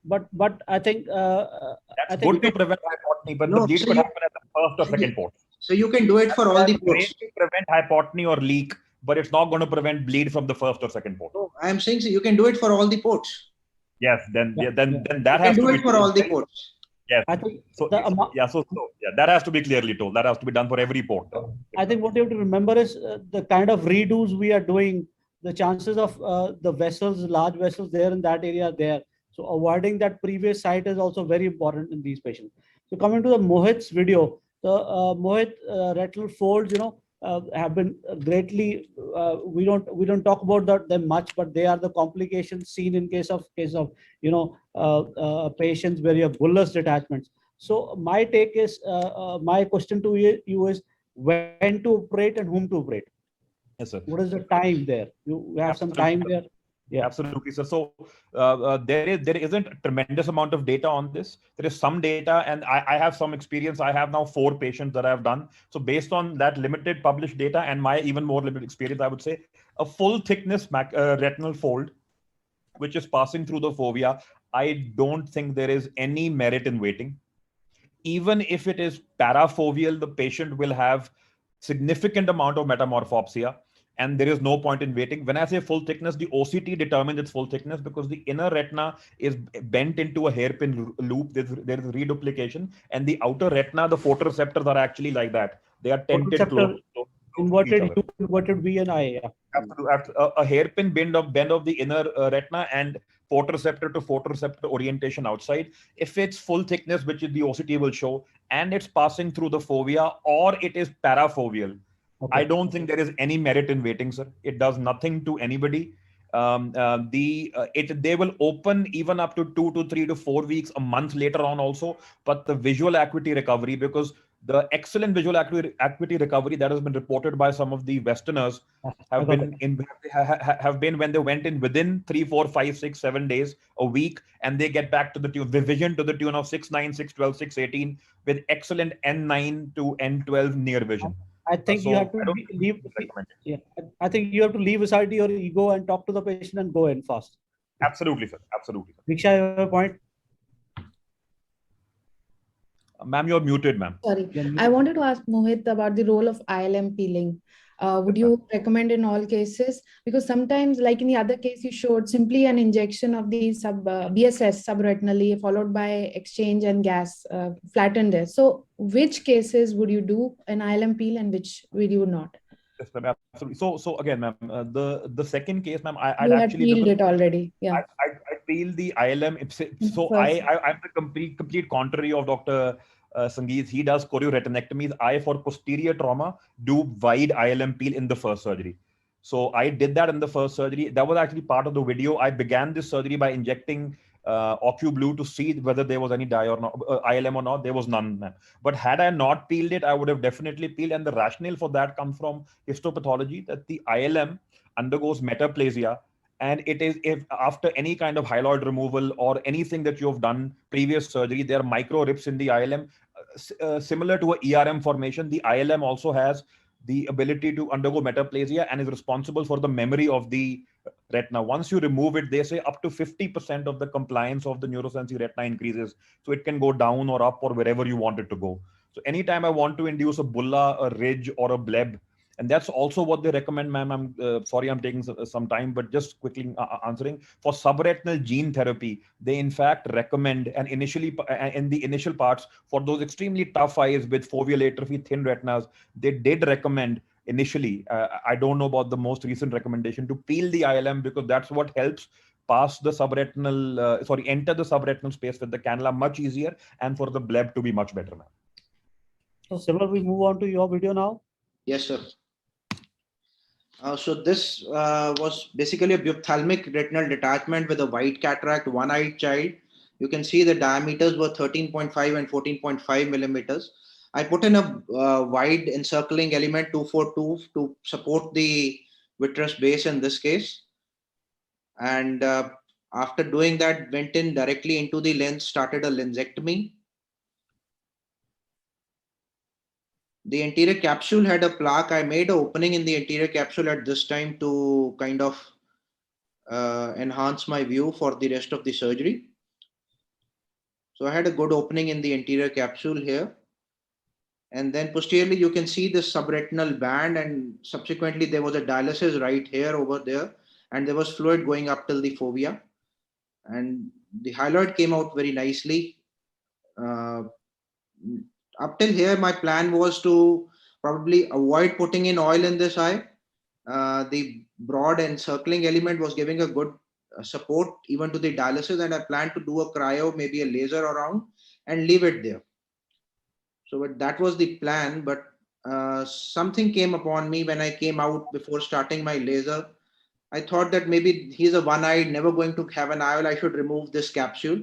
But I think That's good to prevent hypotony, but the bleed could happen at the first or second port. So you can do it for all the ports. To prevent hypotony or leak, but it's not going to prevent bleed from the first or second port. No, I'm saying so you can do it for all the ports. Yes, then that You has can do to it be for all the ports. Yes. I think So that has to be clearly told. That has to be done for every port. I think what you have to remember is the kind of redos we are doing, the chances of the vessels, large vessels there in that area are there. So avoiding that previous site is also very important in these patients. So coming to the Mohit's video, the Mohit retinal folds, have been greatly. We don't talk about them much, but they are the complications seen in case of patients where you have bullous detachments. So my take is, my question to you is, when to operate and whom to operate? Yes, sir. What is the time there? You have some time there. Yeah, absolutely, sir. So there isn't a tremendous amount of data on this. There is some data, and I have some experience. I have now 4 patients that I have done. So based on that limited published data and my even more limited experience, I would say a full thickness retinal fold, which is passing through the fovea, I don't think there is any merit in waiting. Even if it is parafoveal, the patient will have significant amount of metamorphopsia, and there is no point in waiting. When I say full thickness, the OCT determines its full thickness because the inner retina is bent into a hairpin loop. There is reduplication, and the outer retina, the photoreceptors are actually like that. They are tented close. Inverted V and I. Yeah. Absolutely. A hairpin bend of the inner retina and photoreceptor to photoreceptor orientation outside. If it's full thickness, which is the OCT will show, and it's passing through the fovea, or it is parafoveal, okay, I don't think there is any merit in waiting, sir. It does nothing to anybody. They will open even up to 2 to 3 to 4 weeks, a month later on also. But the visual acuity recovery, because the excellent visual acuity recovery that has been reported by some of the Westerners have been when they went in within 3, 4, 5, 6, 7 days, a week, and they get back to the vision to the tune of 6/9, 6/12, 6/18 with excellent N9 to N12 near vision. I think you have to leave. Yeah, I think you have to leave aside your ego and talk to the patient and go in fast. Absolutely, sir. Absolutely. Diksha, you have a point? Ma'am, you're muted, ma'am. Sorry, I wanted to ask Mohit about the role of ILM peeling. Would you recommend in all cases? Because sometimes, like in the other case, you showed simply an injection of the BSS subretinally followed by exchange and gas flattened there. So which cases would you do an ILM peel and which will you not? Yes, ma'am, absolutely. So again, ma'am, the second case, ma'am, I actually peeled it already. Yeah, I peeled the ILM. So I'm the complete contrary of Dr. Sangeet. He does chorioretinectomies. I, for posterior trauma, do wide ILM peel in the first surgery. So I did that in the first surgery. That was actually part of the video. I began this surgery by injecting OcuBlue to see whether there was any dye or not, ILM or not. There was none, ma'am. But had I not peeled it, I would have definitely peeled. And the rationale for that comes from histopathology, that the ILM undergoes metaplasia. And it is, if after any kind of hyaloid removal or anything that you have done previous surgery, there are micro rips in the ILM, similar to a ERM formation. The ILM also has the ability to undergo metaplasia and is responsible for the memory of the retina. Once you remove it, they say up to 50% of the compliance of the neurosensory retina increases. So it can go down or up or wherever you want it to go. So anytime I want to induce a bulla, a ridge, or a bleb, and that's also what they recommend, ma'am. I'm sorry, I'm taking some time, but just quickly answering. For subretinal gene therapy, they in fact recommend, and initially in the initial parts, for those extremely tough eyes with foveal atrophy, thin retinas, they did recommend initially. I don't know about the most recent recommendation to peel the ILM, because that's what helps pass the subretinal, enter the subretinal space with the cannula much easier, and for the bleb to be much better, ma'am. So Simar, we move on to your video now. Yes, sir. So this was basically a ophthalmic retinal detachment with a white cataract, one-eyed child. You can see the diameters were 13.5 and 14.5 millimeters. I put in a wide encircling element 242 to support the vitreous base in this case. And after doing that, went in directly into the lens, started a lensectomy. The anterior capsule had a plaque. I made an opening in the anterior capsule at this time to kind of enhance my view for the rest of the surgery. So I had a good opening in the anterior capsule here. And then posteriorly, you can see the subretinal band, and subsequently there was a dialysis right here over there, and there was fluid going up till the fovea. And the hyaloid came out very nicely. Up till here, my plan was to probably avoid putting in oil in this eye. The broad encircling element was giving a good support even to the dialysis, and I planned to do a cryo, maybe a laser around, and leave it there. So that was the plan, but something came upon me when I came out before starting my laser. I thought that maybe he's a one-eyed, never going to have an IOL. I should remove this capsule.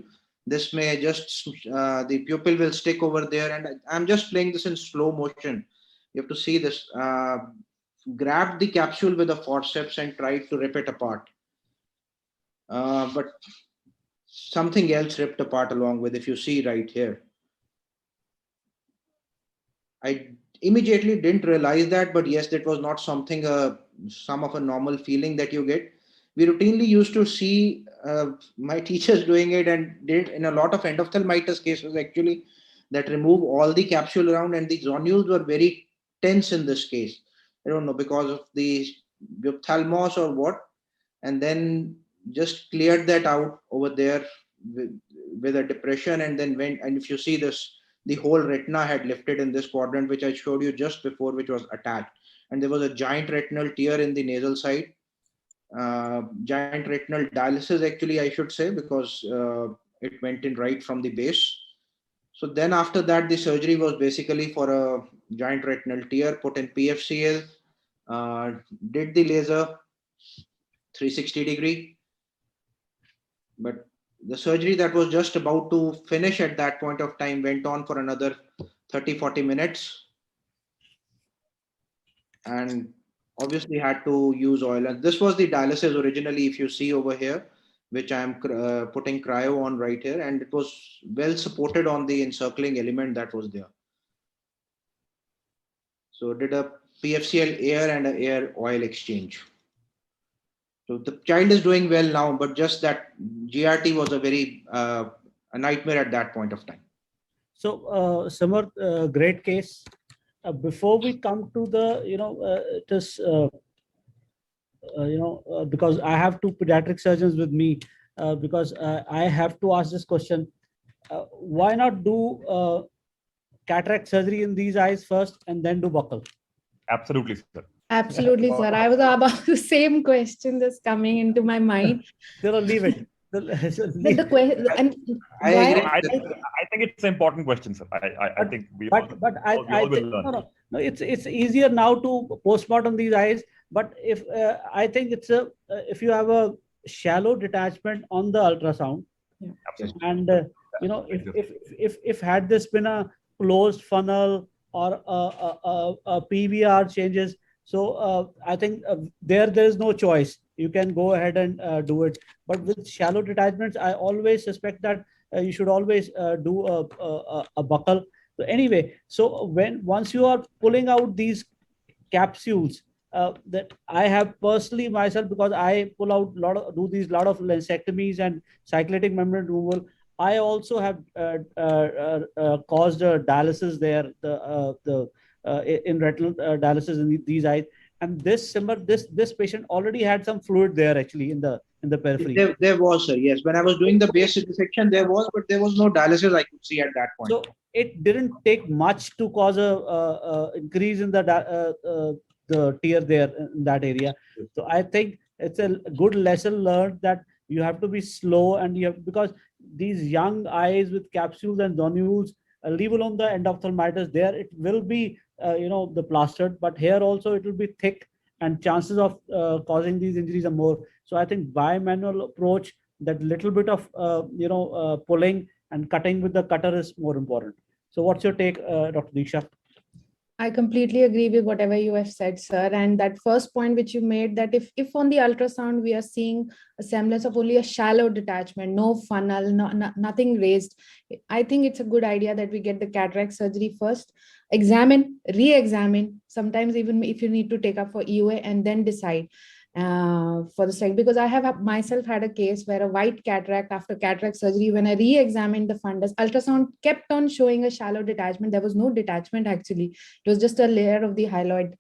This may just, the pupil will stick over there. And I'm just playing this in slow motion. You have to see this. Grabbed the capsule with a forceps and tried to rip it apart. But something else ripped apart along with, if you see right here. I immediately didn't realize that, but yes, that was not something, some of a normal feeling that you get. We routinely used to see my teachers doing it, and did in a lot of endophthalmitis cases actually, that remove all the capsule around, and the zonules were very tense in this case. I don't know, because of the ophthalmos or what, and then just cleared that out over there with a depression, and then went, and if you see this, the whole retina had lifted in this quadrant, which I showed you just before, which was attached. And there was a giant retinal tear in the nasal side. Giant retinal dialysis, actually, I should say, because it went in right from the base. So then after that, the surgery was basically for a giant retinal tear, put in PFCL, did the laser 360 degree. But the surgery that was just about to finish at that point of time went on for another 30-40 minutes. And obviously had to use oil. And this was the dialysis originally, if you see over here, which I am putting cryo on right here. And it was well supported on the encircling element that was there. So did a PFCL air and an air oil exchange. So the child is doing well now, but just that GRT was a very a nightmare at that point of time. So Simar, great case. Before we come to the, because I have two pediatric surgeons with me, because I have to ask this question. Why not do cataract surgery in these eyes first and then do buccal? Absolutely, sir. Absolutely, sir. I was about the same question that's coming into my mind. Leave it. But the question, and I why- agree. I think it's an important question, sir. I think we all I will think, learn. no, it's easier now to postmortem these eyes. But if I think it's if you have a shallow detachment on the ultrasound, Absolutely. and if had this been a closed funnel or a PVR changes, so I think there is no choice. You can go ahead and do it. But with shallow detachments, I always suspect that you should always do a buccal. So anyway, so once you are pulling out these capsules, that I have personally myself, because I pull out do these lot of lensectomies and cyclitic membrane removal. I also have caused a dialysis there, in retinal dialysis in these eyes. And this patient already had some fluid there actually in the periphery. There was, sir. Yes, when I was doing the base dissection, there was, but there was no dialysis I could see at that point. So it didn't take much to cause a increase in the the tear there in that area. So I think it's a good lesson learned that you have to be slow, and you have, because these young eyes with capsules and zonules, leave alone the endophthalmitis, there it will be the plastered, but here also it will be thick, and chances of causing these injuries are more. So I think bimanual approach, that little bit of pulling and cutting with the cutter is more important. So what's your take, Dr. Diksha? I completely agree with whatever you have said, sir. And that first point which you made, that if on the ultrasound we are seeing a semblance of only a shallow detachment, no funnel, nothing raised, I think it's a good idea that we get the cataract surgery first, examine, re-examine, sometimes even if you need to take up for EUA, and then decide for the second. Because I have myself had a case where a white cataract after cataract surgery, when I re-examined the fundus, ultrasound kept on showing a shallow detachment. There was no detachment actually. It was just a layer of the hyaloid.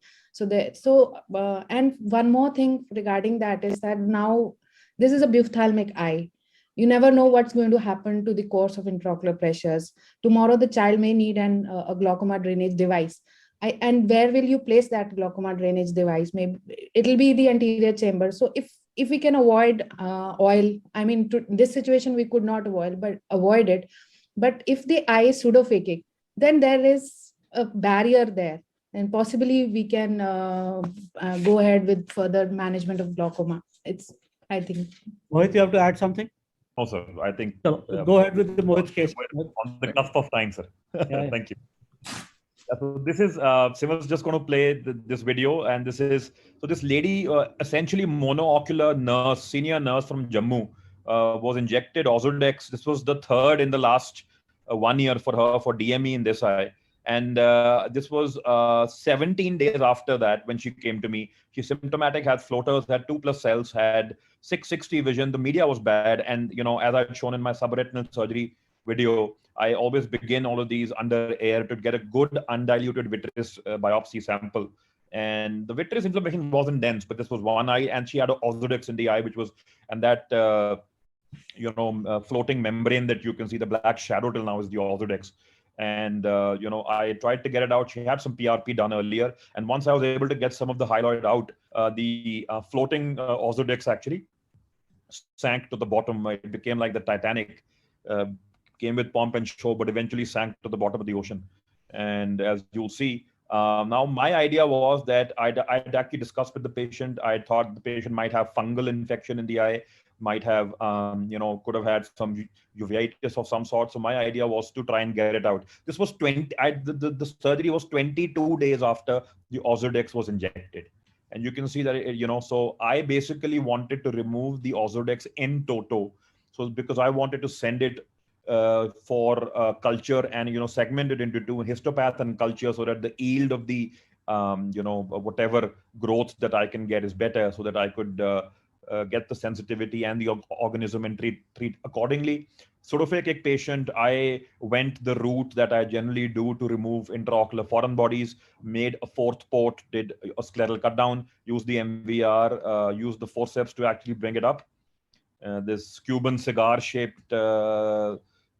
And one more thing regarding that is that now this is a ophthalmic eye. You never know what's going to happen to the course of intraocular pressures. Tomorrow the child may need a glaucoma drainage device. And where will you place that glaucoma drainage device? Maybe it'll be the anterior chamber. So if we can avoid oil, I mean, to this situation we could not avoid it. But if the eye is pseudophakic, then there is a barrier there, and possibly we can go ahead with further management of glaucoma. I think. Mohit, you have to add something? No, sir. I think So go ahead with the Mohit's case. we're on the cusp of time, sir. Yeah. Thank you. So this is Simon's just going to play this video, and this lady, essentially monoocular nurse, senior nurse from Jammu, was injected Ozurdex. This was the third in the last 1 year for her for DME in this eye. And this was 17 days after that when she came to me. She's symptomatic, had floaters, had 2+ cells, had 660 vision. The media was bad. And, as I've shown in my subretinal surgery video, I always begin all of these under air to get a good undiluted vitreous biopsy sample. And the vitreous inflammation wasn't dense, but this was one eye, and she had an Ozurdex in the eye, and that floating membrane that you can see, the black shadow till now, is the Ozurdex. And, I tried to get it out. She had some PRP done earlier. And once I was able to get some of the hyaloid out, the floating Ozurdex actually sank to the bottom. It became like the Titanic, came with pomp and show, but eventually sank to the bottom of the ocean. And as you'll see, now my idea was that I'd actually discussed with the patient. I thought the patient might have fungal infection in the eye, might have, could have had some uveitis of some sort. So my idea was to try and get it out. This was the surgery was 22 days after the Ozurdex was injected. And you can see that, so I basically wanted to remove the Ozurdex in toto. So because I wanted to send it for culture and, segment it into two, histopath and culture, so that the yield of the, whatever growth that I can get is better, so that I could get the sensitivity and the organism and treat accordingly. Pseudophakic patient, I went the route that I generally do to remove intraocular foreign bodies, made a fourth port, did a scleral cut down, used the MVR, used the forceps to actually bring it up. This Cuban cigar shaped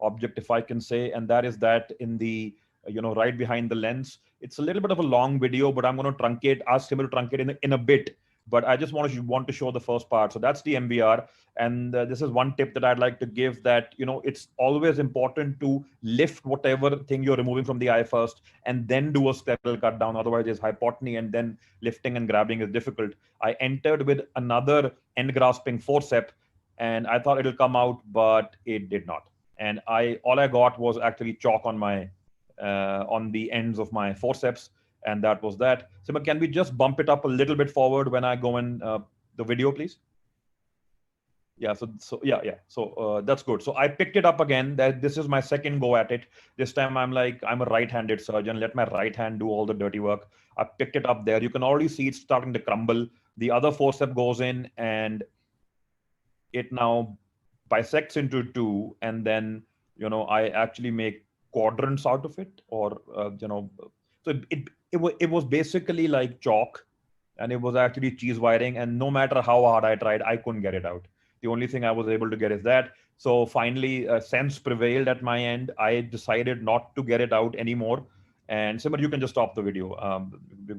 object, if I can say, and that is that in the, right behind the lens. It's a little bit of a long video, but I'm going to ask him to truncate in a bit. But I just want to show the first part. So that's the MVR. And this is one tip that I'd like to give, that, it's always important to lift whatever thing you're removing from the eye first, and then do a scleral cut down. Otherwise, there's hypotony, and then lifting and grabbing is difficult. I entered with another end grasping forceps, and I thought it'll come out, but it did not. And all I got was actually chalk on my on the ends of my forceps, and that was that. Sima, can we just bump it up a little bit forward when I go in the video, please? Yeah. So that's good. So I picked it up again. This is my second go at it. This time I'm a right-handed surgeon. Let my right hand do all the dirty work. I picked it up there. You can already see it's starting to crumble. The other forceps goes in, and it now bisects into two, and then I actually make quadrants out of it, or so it was basically like chalk, and it was actually cheese wiring, and no matter how hard I tried, I couldn't get it out. The only thing I was able to get is that. So finally, sense prevailed at my end. I decided not to get it out anymore, And Simar, you can just stop the video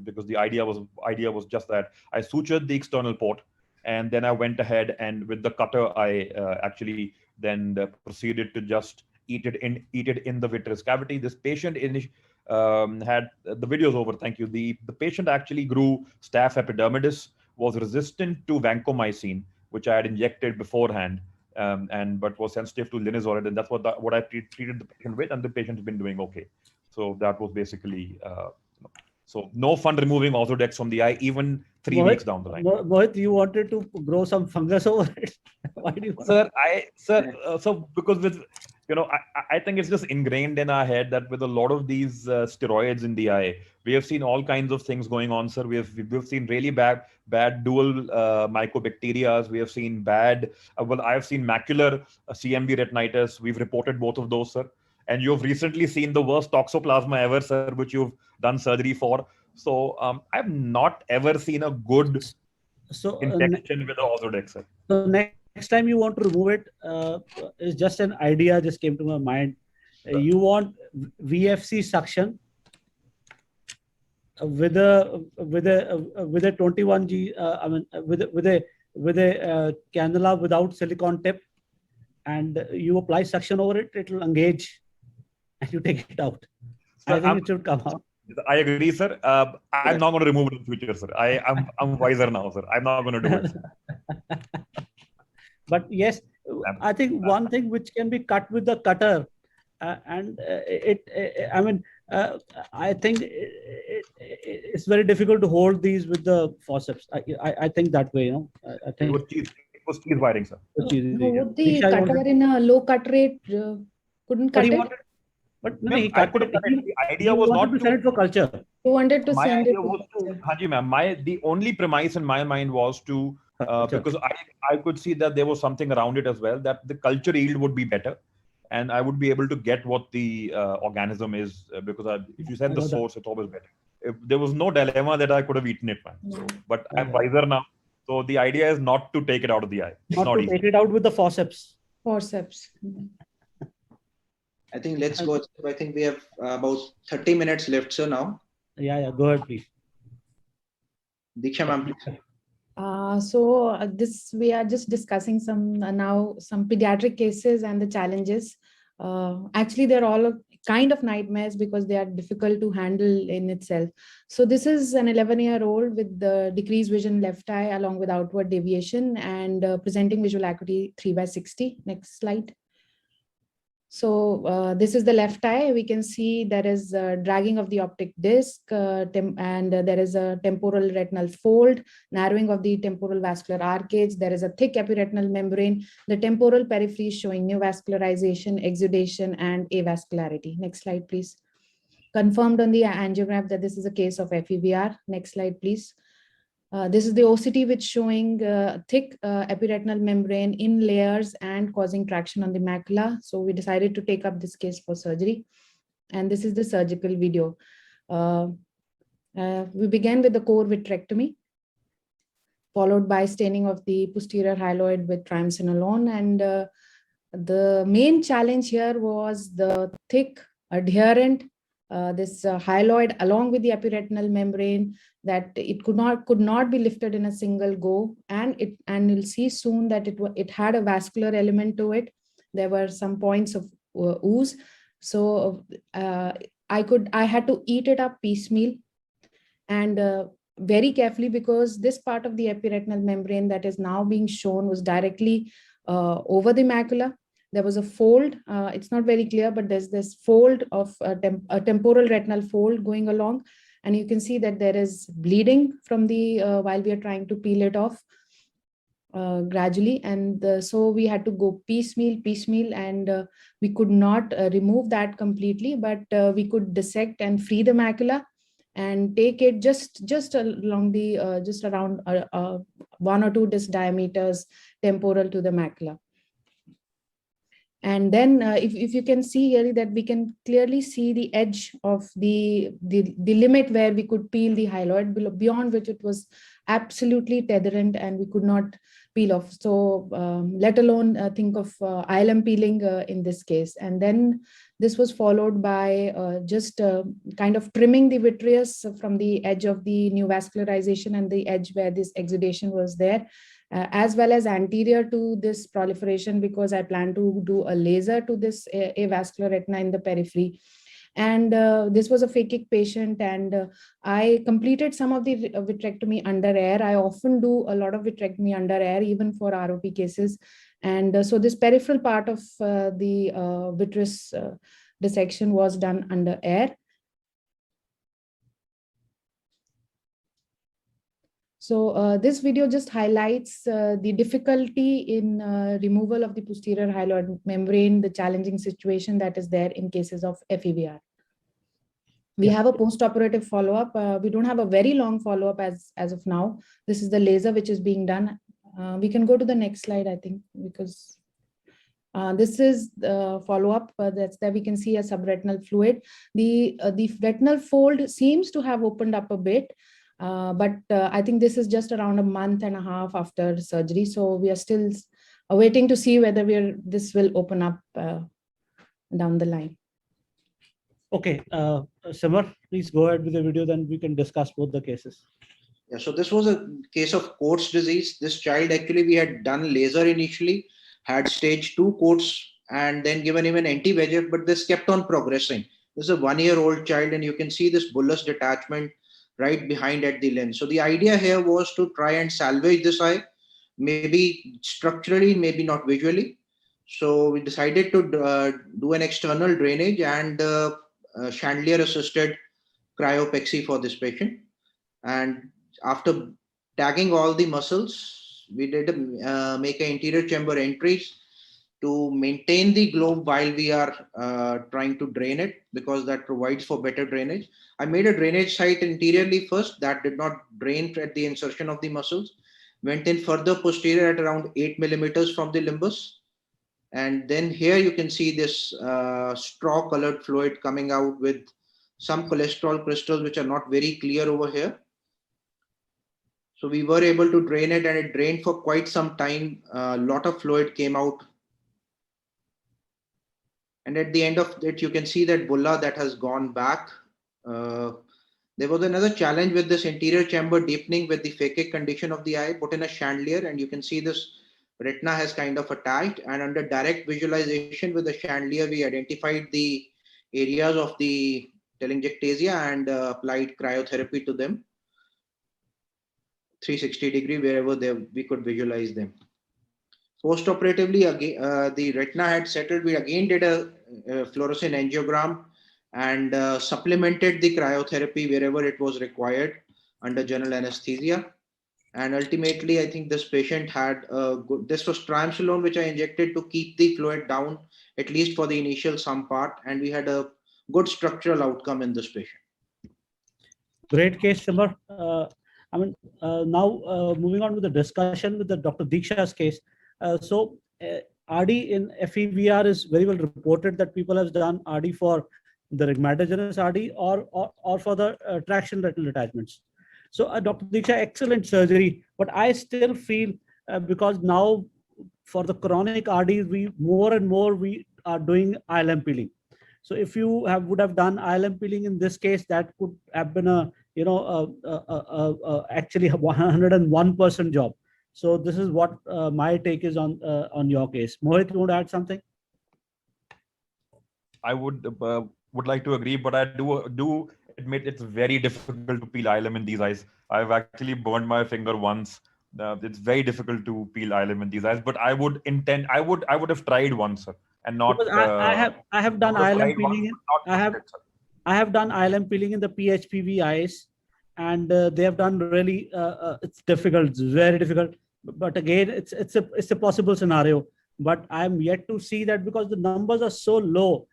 because the idea was just that I sutured the external port, and then I went ahead and with the cutter I actually then proceeded to just eat it in the vitreous cavity. This patient had the videos over. Thank you. The patient actually grew staph epidermidis, was resistant to vancomycin, which I had injected beforehand, but was sensitive to linezolid, and that's what I treated the patient with, and the patient's been doing okay. So that was basically so no fun removing Ozurdex from the eye, even 3 weeks down the line. Mohit, you wanted to grow some fungus over it. Why do you want So because with I think it's just ingrained in our head that with a lot of these steroids in the eye, we have seen all kinds of things going on, sir. We've seen really bad dual mycobacteria. We have seen bad. I've seen macular CMV retinitis. We've reported both of those, sir. And you've recently seen the worst toxoplasma ever, sir, which you've done surgery for. So I've not ever seen a good infection with the Ozurdex, sir. So next time you want to remove it, it's just an idea just came to my mind. You want VFC suction with a 21G. I mean with a cannula without silicone tip, and you apply suction over it. It will engage, and you take it out. So I think it should come out. I agree, sir. I'm not going to remove it in the future, sir. I'm wiser now, sir. I'm not going to do it. But yes, I think one thing which can be cut with the cutter, and I think it's very difficult to hold these with the forceps. I think that way, I think it was cheese wiring, sir. Would the cutter in a low cut rate couldn't cut it? But no, he cut it. The idea was not to send it for culture. You wanted to send it. Haji ma'am, the only premise in my mind was to because I could see that there was something around it as well, that the culture yield would be better, and I would be able to get what the organism is, because if you said the source, it's always better. If there was no dilemma that I could have eaten it, man. So, but I'm wiser now. So the idea is not to take it out of the eye. It's not easy. Take it out with the forceps. Forceps. I think let's go. I think we have about 30 minutes left, so now. Yeah, go ahead, please. Diksha ma'am, please. We are just discussing some pediatric cases and the challenges. Actually, they're all kind of nightmares because they are difficult to handle in itself. So this is an 11-year-old with the decreased vision left eye along with outward deviation and presenting visual acuity 3/60. Next slide. So this is the left eye. We can see there is dragging of the optic disc and there is a temporal retinal fold, narrowing of the temporal vascular arcades. There is a thick epiretinal membrane. The temporal periphery is showing neovascularization, exudation, and avascularity. Next slide, please. Confirmed on the angiogram that this is a case of FEVR. Next slide, please. This is the OCT which showing thick epiretinal membrane in layers and causing traction on the macula. So we decided to take up this case for surgery. And this is the surgical video. We began with the core vitrectomy, followed by staining of the posterior hyaloid with triamcinolone. And the main challenge here was the thick adherent this hyaloid along with the epiretinal membrane, that it could not be lifted in a single go, and you'll see soon that it had a vascular element to it. There were some points of ooze, so I had to eat it up piecemeal and very carefully, because this part of the epiretinal membrane that is now being shown was directly over the macula. There was a fold. It's not very clear, but there's this fold of a temporal retinal fold going along. And you can see that there is bleeding from the, while we are trying to peel it off gradually. And so we had to go piecemeal, and we could not remove that completely, but we could dissect and free the macula and take it just along the, just around 1 or 2 disc diameters temporal to the macula. And then if you can see here that we can clearly see the edge of the limit where we could peel the hyaloid, beyond which it was absolutely tetherant and we could not peel off. So let alone think of ILM peeling in this case. And then this was followed by just kind of trimming the vitreous from the edge of the new vascularization and the edge where this exudation was there. As well as anterior to this proliferation, because I plan to do a laser to this avascular retina in the periphery. And this was a phakic patient, and I completed some of the vitrectomy under air. I often do a lot of vitrectomy under air, even for ROP cases. And so this peripheral part of the vitreous dissection was done under air. So this video just highlights the difficulty in removal of the posterior hyaloid membrane, the challenging situation that is there in cases of FEVR. We have a post-operative follow-up. We don't have a very long follow-up as of now. This is the laser which is being done. We can go to the next slide, I think, because this is the follow-up. That's there we can see a subretinal fluid. The retinal fold seems to have opened up a bit. But I think this is just around a month and a half after surgery. So we are still waiting to see whether this will open up down the line. Okay, Simar, please go ahead with the video, then we can discuss both the cases. Yeah, so this was a case of Coats disease. This child, actually, we had done laser initially, had stage 2 Coats, and then given him an anti-VEGF, but this kept on progressing. This is a 1-year-old child, and you can see this bullous detachment right behind at the lens. So the idea here was to try and salvage this eye, maybe structurally, maybe not visually. So we decided to do an external drainage and chandelier assisted cryopexy for this patient. And after tagging all the muscles, we did make an interior chamber entries to maintain the globe while we are trying to drain it, because that provides for better drainage. I made a drainage site interiorly first that did not drain at the insertion of the muscles, went in further posterior at around 8 millimeters from the limbus. And then here you can see this straw colored fluid coming out with some cholesterol crystals, which are not very clear over here. So we were able to drain it, and it drained for quite some time. A lot of fluid came out. And at the end of it, you can see that bulla that has gone back. There was another challenge with this interior chamber deepening with the phakic condition of the eye, put in a chandelier, and you can see this retina has kind of attached. And under direct visualization with the chandelier, we identified the areas of the telangiectasia and applied cryotherapy to them, 360 degree, wherever we could visualize them. Post-operatively, again, the retina had settled. We again did a fluorescein angiogram and supplemented the cryotherapy wherever it was required under general anesthesia. And ultimately, I think this patient had this was triamcinolone, which I injected to keep the fluid down, at least for the initial some part. And we had a good structural outcome in this patient. Great case, Simar. Now moving on with the discussion with the Dr. Diksha's case. RD in FEVR is very well reported that people have done RD for the rhegmatogenous RD or for the traction retinal detachments. So Dr. Diksha, excellent surgery, but I still feel because now for the chronic RD, we more and more we are doing ILM peeling. So if you would have done ILM peeling in this case, that could have been actually 101% job. So this is what my take is on your case. Mohit, you want to add something? I would like to agree, but I do admit it's very difficult to peel ILM in these eyes. I've actually burned my finger once. It's very difficult to peel ILM in these eyes, but I would have tried once, sir, and not. I have done ILM peeling. I have done ILM peeling in the PHPV eyes, and they have done really. It's difficult. It's very difficult. But again, it's a possible scenario. But I'm yet to see that because the numbers are so low.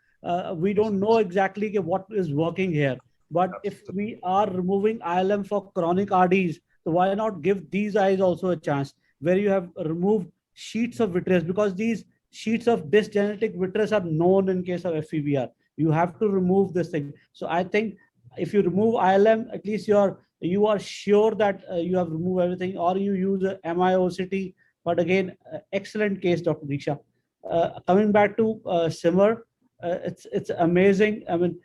We don't know exactly what is working here. But if we are removing ILM for chronic RDs, so why not give these eyes also a chance where you have removed sheets of vitreous, because these sheets of dysgenetic vitreous are known in case of FEVR. You have to remove this thing. So I think if you remove ILM, at least you are sure that you have removed everything, or you use a MIOCT. But again, excellent case, Dr. Diksha. Coming back to Simmer, it's amazing. I mean,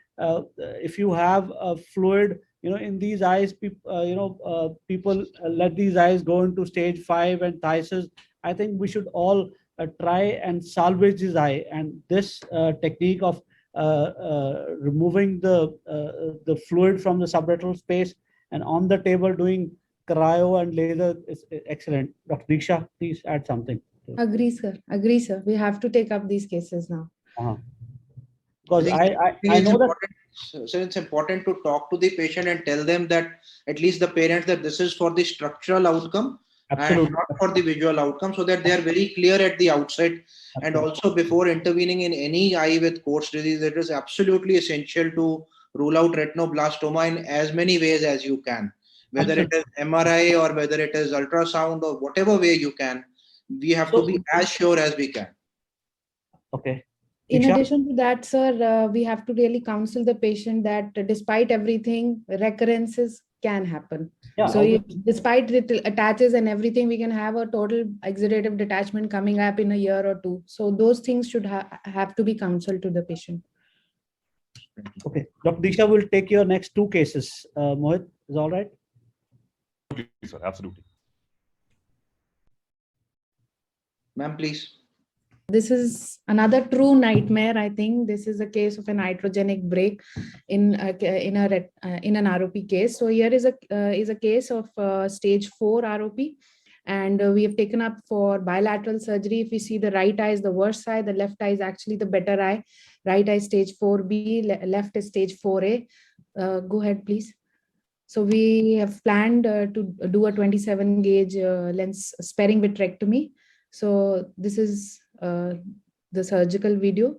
if you have a fluid, in these eyes, people let these eyes go into stage 5 and phthisis. I think we should all try and salvage this eye. And this technique of removing the fluid from the subretinal space and on the table doing cryo and laser is excellent. Dr. Diksha, please add something. Agree, sir. Agree, sir. We have to take up these cases now. Because I know that. So it's important to talk to the patient and tell them that, at least the parents, that this is for the structural outcome. Absolutely. And not for the visual outcome, so that they are very clear at the outset. Absolutely. And also before intervening in any eye with Coats disease, it is absolutely essential to rule out retinoblastoma in as many ways as you can, whether Absolutely. It is MRI or whether it is ultrasound or whatever way you can. We have to be as sure as we can. Okay. In addition to that, sir, we have to really counsel the patient that despite everything, recurrences can happen. Yeah, so despite it attaches and everything, we can have a total exudative detachment coming up in a year or two. So those things should have to be counseled to the patient. Okay, Dr. Diksha will take your next 2 cases. Mohit, is all right? Absolutely, sir. Absolutely. Ma'am, please. This is another true nightmare. I think this is a case of an iatrogenic break in an ROP case. So here is a case of stage 4 ROP, and we have taken up for bilateral surgery. If you see, the right eye is the worst side, the left eye is actually the better eye. Right eye stage 4B, left is stage 4A. Go ahead, please. So we have planned to do a 27 gauge lens sparing vitrectomy. So this is the surgical video.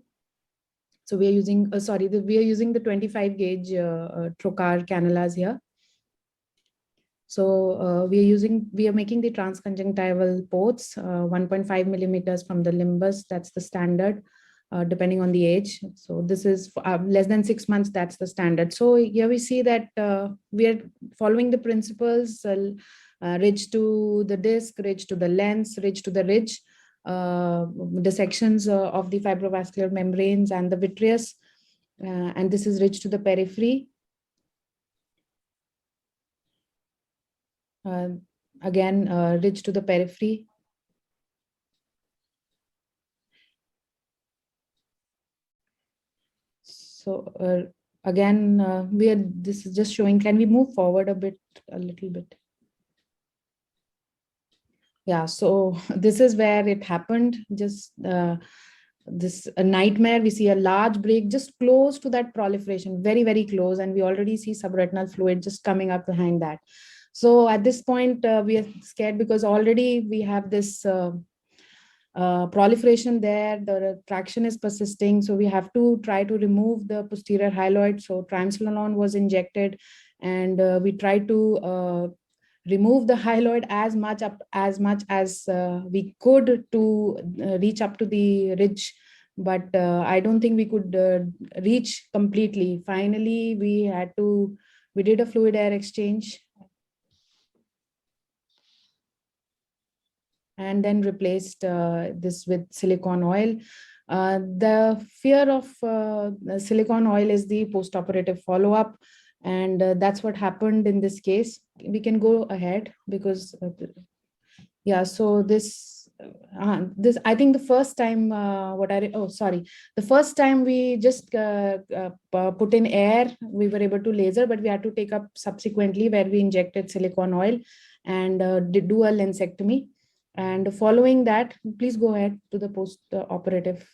So we are using, we are using the 25 gauge trocar cannulas here. So we are making the transconjunctival ports 1.5 millimeters from the limbus. That's the standard, depending on the age. So this is less than 6 months. That's the standard. So here we see that we are following the principles: ridge to the disc, ridge to the lens, ridge to the ridge. Dissections of the fibrovascular membranes and the vitreous, and this is ridge to the periphery. Again, ridge to the periphery. So again, this is just showing. Can we move forward a little bit? Yeah, so this is where it happened. Just this a nightmare. We see a large break just close to that proliferation, very, very close. And we already see subretinal fluid just coming up behind that. So at this point, we are scared because already we have this proliferation there. The traction is persisting. So we have to try to remove the posterior hyaloid. So triamcinolone was injected, and we tried to remove the hyaloid as much as we could to reach up to the ridge, but I don't think we could reach completely. Finally, we did a fluid air exchange and then replaced this with silicone oil. The fear of silicone oil is the postoperative follow-up. And that's what happened in this case. We can go ahead because, yeah, so this, I think the first time, the first time we just put in air, we were able to laser, but we had to take up subsequently where we injected silicone oil and did do a lensectomy. And following that, please go ahead to the post-operative.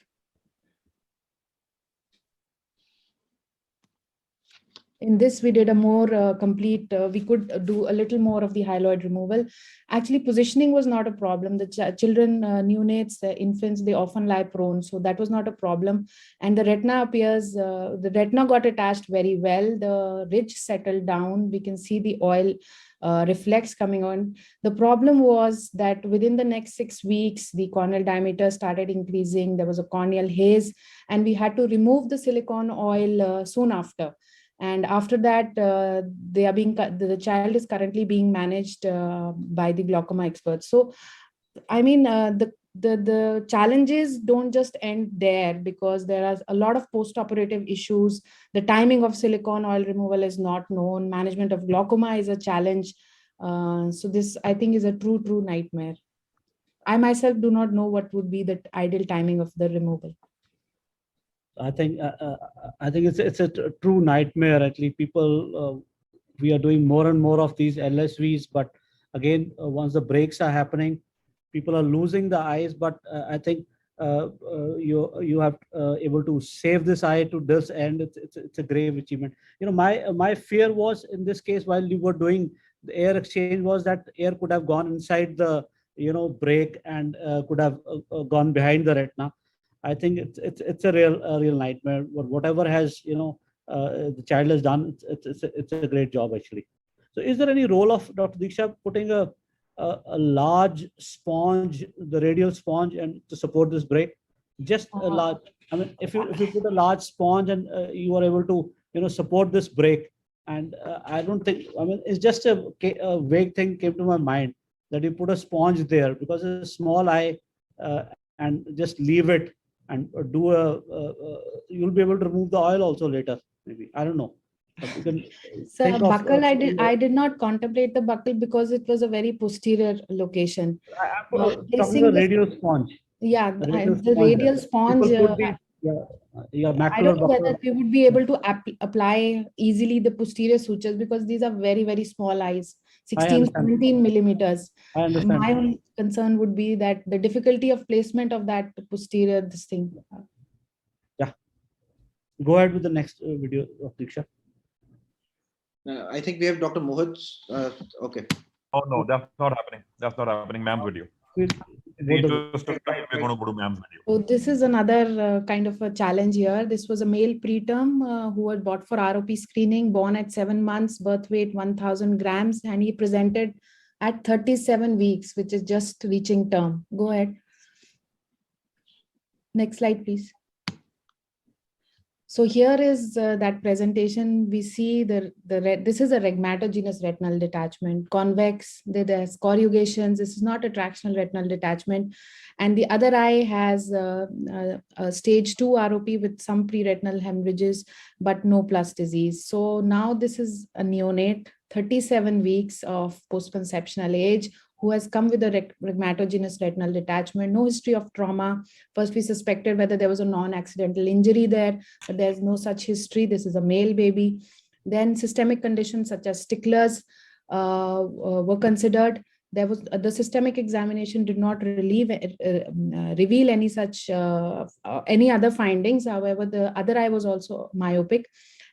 In this, we did a more complete, we could do a little more of the hyaloid removal. Actually, positioning was not a problem. The children, neonates, infants, they often lie prone. So that was not a problem. And the retina appears, the retina got attached very well. The ridge settled down. We can see the oil reflex coming on. The problem was that within the next 6 weeks, the corneal diameter started increasing. There was a corneal haze, and we had to remove the silicone oil soon after. And after that, the child is currently being managed by the glaucoma experts. So, I mean, the challenges don't just end there, because there are a lot of post-operative issues. The timing of silicone oil removal is not known. Management of glaucoma is a challenge. So this, I think, is a true nightmare. I myself do not know what would be the ideal timing of the removal. I think it's a true nightmare. Actually, people, we are doing more and more of these LSVs, but again, once the breaks are happening, people are losing the eyes. But I think you have able to save this eye to this end. It's a grave achievement. You know, my fear was in this case, while you were doing the air exchange, was that air could have gone inside the break and could have gone behind the retina. I think it's a real nightmare. But whatever has the child has done, it's a great job actually. So, is there any role of Dr. Diksha putting a large sponge, the radial sponge, and to support this break? Just a large. I mean, if you put a large sponge and you are able to support this break, and I don't think, I mean, it's just a vague thing came to my mind that you put a sponge there because it's a small eye, and just leave it and do you'll be able to remove the oil also later, maybe. I don't know. So a buckle, I did not contemplate the buckle because it was a very posterior location. Talking about radial sponge. Yeah, the radial sponge. I don't know whether we would be able to apply easily the posterior sutures, because these are very, very small eyes, 16, 17 millimeters. I understand. My only concern would be that the difficulty of placement of that posterior, this thing. Yeah. Go ahead with the next video of Diksha. I think we have Dr. Mohit. Okay. Oh, no, that's not happening. That's not happening. Ma'am's video. We're going to go to ma'am's video. So this is another kind of a challenge here. This was a male preterm who was brought for ROP screening, born at 7 months, birth weight 1,000 grams, and he presented at 37 weeks, which is just reaching term. Go ahead. Next slide, please. So here is that presentation. We see this is a rhegmatogenous retinal detachment, convex. There's corrugations. This is not a tractional retinal detachment. And the other eye has a stage 2 ROP with some pre-retinal hemorrhages, but no plus disease. So now this is a neonate, 37 weeks of post-conceptional age, who has come with a rhegmatogenous retinal detachment, no history of trauma. First, we suspected whether there was a non-accidental injury there, but there's no such history. This is a male baby. Then systemic conditions such as sticklers were considered. There was the systemic examination did not reveal any such any other findings. However, the other eye was also myopic,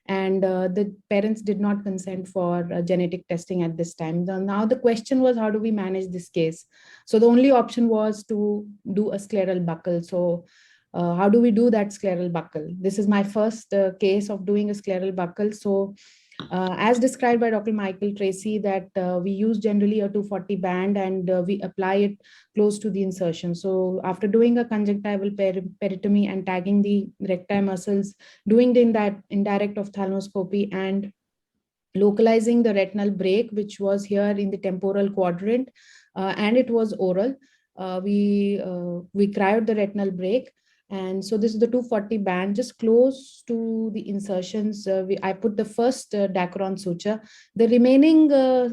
and the parents did not consent for genetic testing at this time. Now the question was, how do we manage this case? So the only option was to do a scleral buckle. So how do we do that scleral buckle? This is my first case of doing a scleral buckle. So as described by Dr. Michael Tracy, that we use generally a 240 band, and we apply it close to the insertion. So after doing a conjunctival peritomy and tagging the recti muscles, doing the indirect ophthalmoscopy and localizing the retinal break, which was here in the temporal quadrant, and it was oral. We cryoed the retinal break. And so this is the 240 band, just close to the insertions. I put the first Dacron suture. The remaining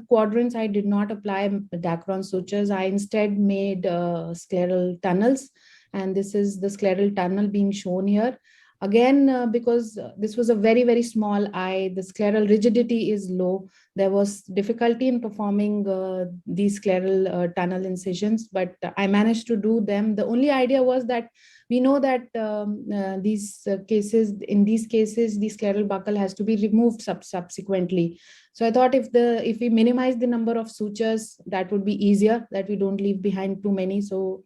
quadrants, I did not apply Dacron sutures. I instead made scleral tunnels. And this is the scleral tunnel being shown here. Again, because this was a very, very small eye, the scleral rigidity is low. There was difficulty in performing these scleral tunnel incisions, but I managed to do them. The only idea was that we know that in these cases, the scleral buckle has to be removed subsequently. So I thought if we minimize the number of sutures, that would be easier, that we don't leave behind too many. So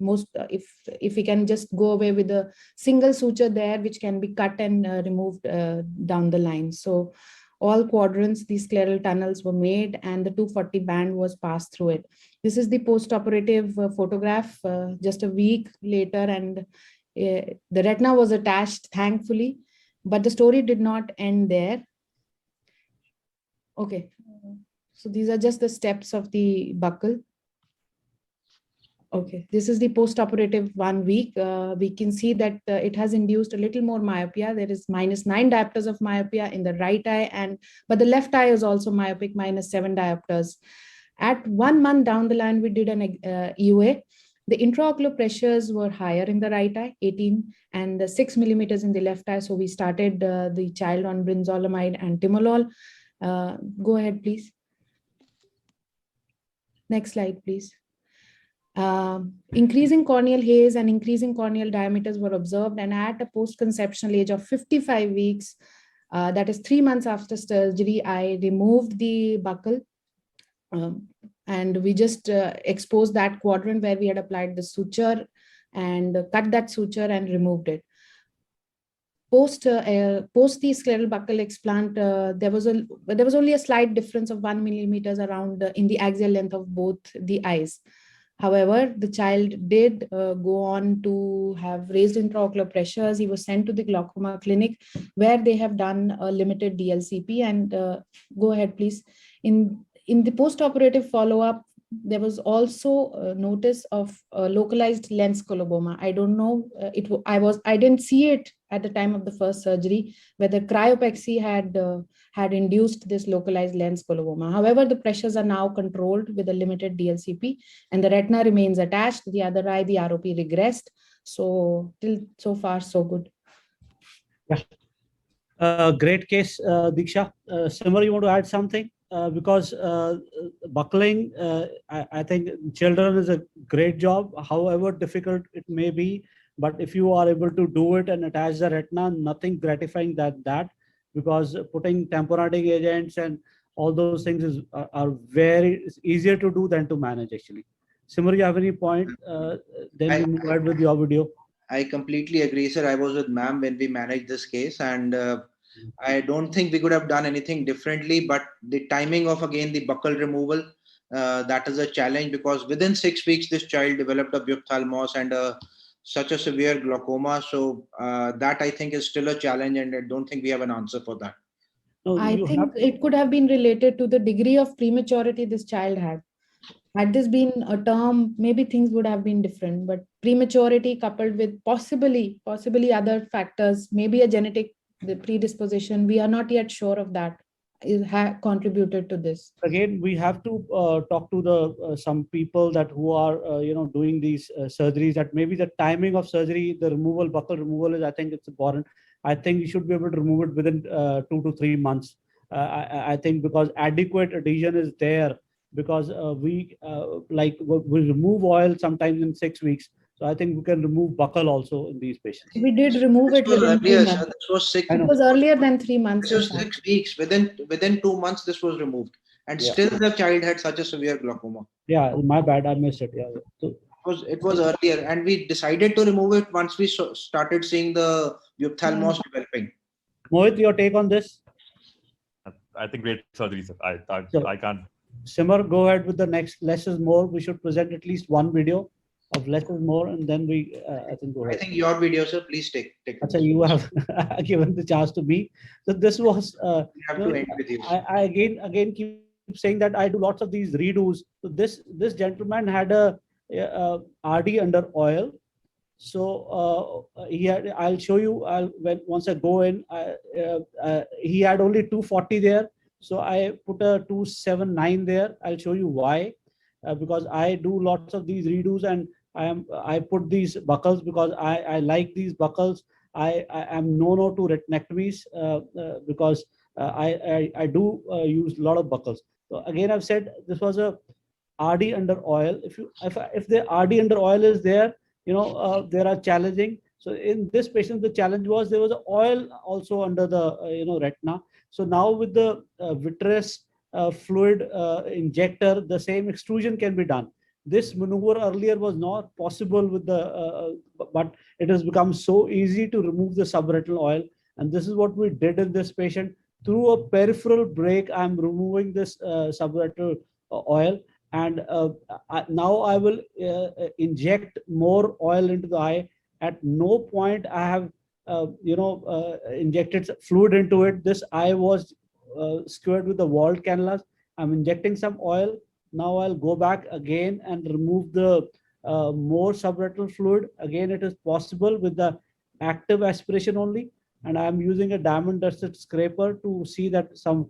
if we can just go away with a single suture there, which can be cut and removed down the line. So all quadrants, these scleral tunnels were made and the 240 band was passed through it. This is the post-operative photograph just a week later, and the retina was attached, thankfully, but the story did not end there. Okay, so these are just the steps of the buckle. Okay, this is the post-operative 1 week. We can see that it has induced a little more myopia. There is -9 diopters of myopia in the right eye, but the left eye is also myopic, -7 diopters. At 1 month down the line, we did an EUA. The intraocular pressures were higher in the right eye, 18, and 6 millimeters in the left eye. So we started the child on brinzolamide and timolol. Go ahead, please. Next slide, please. Increasing corneal haze and increasing corneal diameters were observed, and at a post-conceptional age of 55 weeks, that is 3 months after surgery, I removed the buckle and we just exposed that quadrant where we had applied the suture and cut that suture and removed it. Post the scleral buccal explant, there was only a slight difference of 1 millimeters around in the axial length of both the eyes. However, the child did go on to have raised intraocular pressures. He was sent to the glaucoma clinic where they have done a limited DLCP. And go ahead, please. In the post-operative follow-up, there was also notice of localized lens coloboma. I don't know, I didn't see it at the time of the first surgery, whether cryopexy had induced this localized lens coloboma. However, the pressures are now controlled with a limited DLCP, and the retina remains attached. The other eye, the ROP regressed. So so far, so good. Yeah. Great case, Diksha. Simar, you want to add something? Because buckling, I think children is a great job, however difficult it may be. But if you are able to do it and attach the retina, nothing gratifying that because putting tamponading agents and all those things are very easier to do than to manage actually. Simar, you have any point? Then we move ahead with your video. I completely agree, sir. I was with ma'am when we managed this case, and I don't think we could have done anything differently, but the timing of, again, the buccal removal, that is a challenge, because within 6 weeks, this child developed a ophthalmos and such a severe glaucoma. So that I think is still a challenge, and I don't think we have an answer for that. No, I think it could have been related to the degree of prematurity this child had. Had this been a term, maybe things would have been different, but prematurity coupled with possibly other factors, maybe a genetic predisposition, we are not yet sure of that, contributed to this. Again, we have to talk to the some people that who are doing these surgeries, that maybe the timing of surgery, the buccal removal is, I think it's important. I think you should be able to remove it within 2 to 3 months. I think because adequate adhesion is there, because we remove oil sometimes in 6 weeks. So I think we can remove buccal also in these patients. We did remove it within 3 months. This was 6. It was earlier than 3 months. This was 6 weeks. Within 2 months, this was removed, and still the child had such a severe glaucoma. Yeah, my bad, I missed it. Yeah, so, it was earlier, and we decided to remove it once we started seeing the ophthalmos developing. Mohit, your take on this? I think great surgery, sir. I can't. Simar, go ahead with the next less is more. We should present at least one video of less is more, and then we I think go ahead. I think your video, sir. Please take. Achha, you have given the chance to me. So this was. We have to end with you. I again keep saying that I do lots of these redos. So this gentleman had a RD under oil. So he had. I'll show you. Once I go in. He had only 240 there. So I put a 279 there. I'll show you why. Because I do lots of these redos, and I put these buckles because I like these buckles. I am no to retinectomies because I do use a lot of buckles. So again, I've said this was a RD under oil. If the RD under oil is there, there are challenging. So in this patient, the challenge was there was oil also under the retina. So now with the vitreous fluid injector, the same extrusion can be done. This maneuver earlier was not possible with the, but it has become so easy to remove the subretinal oil. And this is what we did in this patient. Through a peripheral break, I'm removing this subretinal oil. And now I will inject more oil into the eye. At no point I have, injected fluid into it. This eye was squared with the walled cannulas. I'm injecting some oil. Now I'll go back again and remove the more subretinal fluid. Again, it is possible with the active aspiration only. And I'm using a diamond dusted scraper to see that some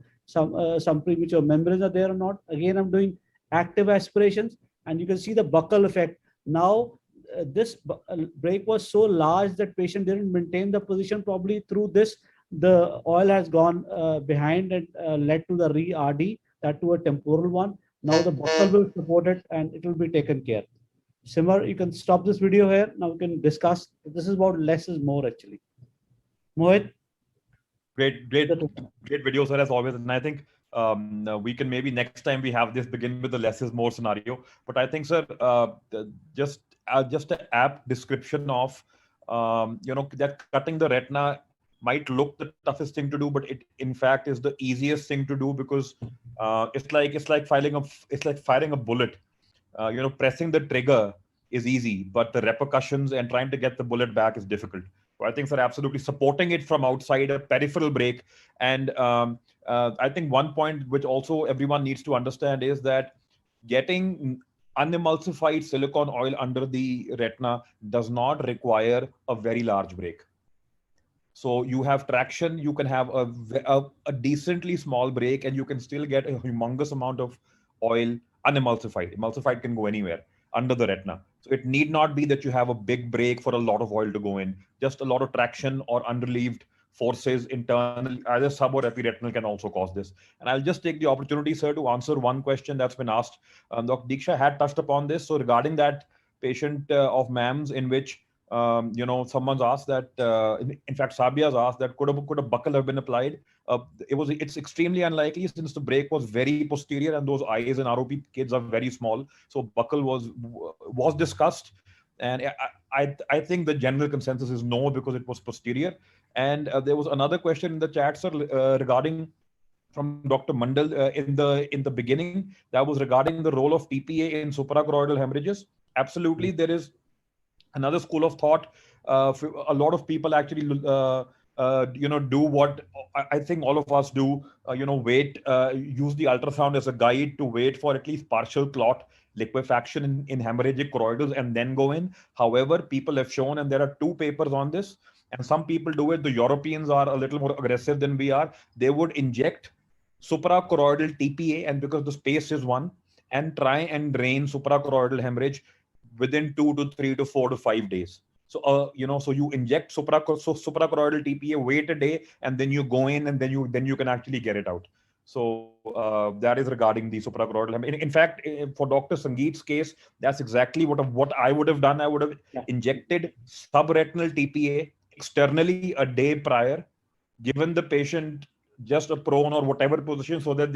premature membranes are there or not. Again, I'm doing active aspirations, and you can see the buccal effect. Now, this break was so large that patient didn't maintain the position probably. Through this, the oil has gone behind and led to the re-RD, that to a temporal one. Now the buccal will support it and it will be taken care. Simar, you can stop this video here. Now we can discuss. This is about less is more actually. Mohit? Great video, sir, as always. And I think we can maybe next time we have this begin with the less is more scenario. But I think, sir, just an apt description of that cutting the retina might look the toughest thing to do, but it in fact is the easiest thing to do, because it's like firing a bullet. Pressing the trigger is easy, but the repercussions and trying to get the bullet back is difficult. So I think, sir, absolutely supporting it from outside, a peripheral break. And I think one point which also everyone needs to understand is that getting unemulsified silicone oil under the retina does not require a very large break. So you have traction, you can have a decently small break, and you can still get a humongous amount of oil unemulsified. Emulsified can go anywhere under the retina. So it need not be that you have a big break for a lot of oil to go in. Just a lot of traction or unrelieved forces internally, either sub or epiretinal, can also cause this. And I'll just take the opportunity, sir, to answer one question that's been asked. Dr. Diksha had touched upon this. So regarding that patient of MAMS in which someone's asked that, in fact, Sabia's asked that could a buckle have been applied? It's extremely unlikely, since the break was very posterior and those eyes in ROP kids are very small. So buckle was discussed, and I think the general consensus is no, because it was posterior. And there was another question in the chat, sir, regarding from Dr. Mandal in the beginning, that was regarding the role of TPA in suprachoroidal hemorrhages. Absolutely, there is another school of thought. A lot of people actually do what I think all of us do, wait, use the ultrasound as a guide to wait for at least partial clot liquefaction in hemorrhagic choroidals and then go in. However, people have shown, and there are 2 papers on this, and some people do it. The Europeans are a little more aggressive than we are. They would inject suprachoroidal TPA, and because the space is 1, and try and drain suprachoroidal hemorrhage within 2 to 3 to 4 to 5 days. So, so you inject suprachoroidal TPA, wait a day, and then you go in, and then you can actually get it out. So that is regarding the suprachoroidal. In fact, for Dr. Sangeet's case, that's exactly what I would have done. I would have injected subretinal TPA externally a day prior, given the patient just a prone or whatever position, so that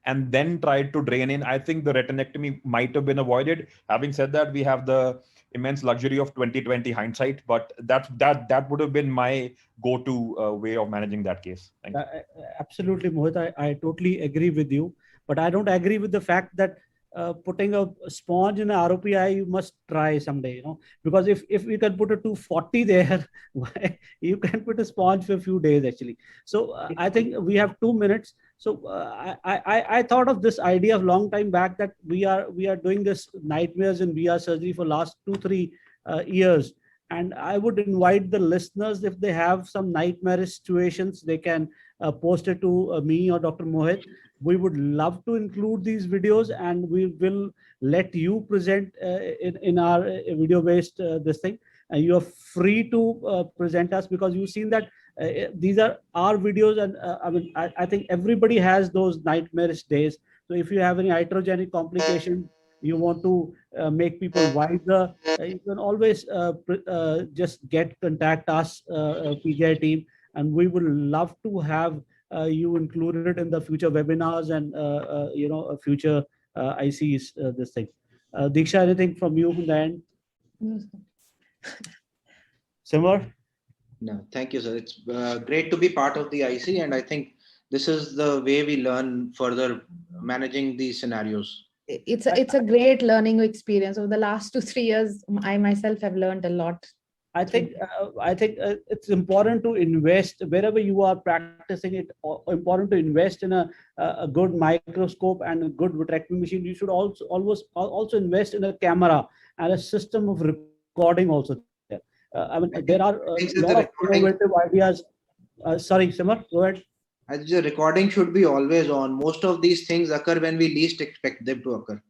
and then tried to drain in. I think the retinectomy might have been avoided. Having said that, we have the immense luxury of 2020 hindsight, but that would have been my go-to way of managing that case. Thank you. Absolutely, Mohit. I totally agree with you, but I don't agree with the fact that putting a sponge in an ROPI, you must try someday, because if you can put a 240 there, you can put a sponge for a few days actually. So I think we have 2 minutes. So I thought of this idea of long time back, that we are doing this nightmares in VR surgery for last 2-3 years. And I would invite the listeners, if they have some nightmarish situations, they can post it to me or Dr. Mohit. We would love to include these videos, and we will let you present in our video-based this thing. and you are free to present us, because you've seen that these are our videos, and I mean, I think everybody has those nightmarish days. So if you have any iatrogenic complication, you want to make people wiser, you can always just contact us, PGI team, and we would love to have you included in the future webinars and future ICs. This thing. Diksha, anything from you from the end? Simar? No, thank you, sir. It's great to be part of the IC, and I think this is the way we learn further managing these scenarios. It's a great learning experience. Over the last 2-3 years, I myself have learned a lot. I think it's important to invest wherever you are practicing it. Important to invest in a good microscope and a good vitrectomy machine. You should also invest in a camera and a system of recording also. I mean, there are a lot of innovative ideas. Sorry, Simar, go ahead. The recording should be always on. Most of these things occur when we least expect them to occur.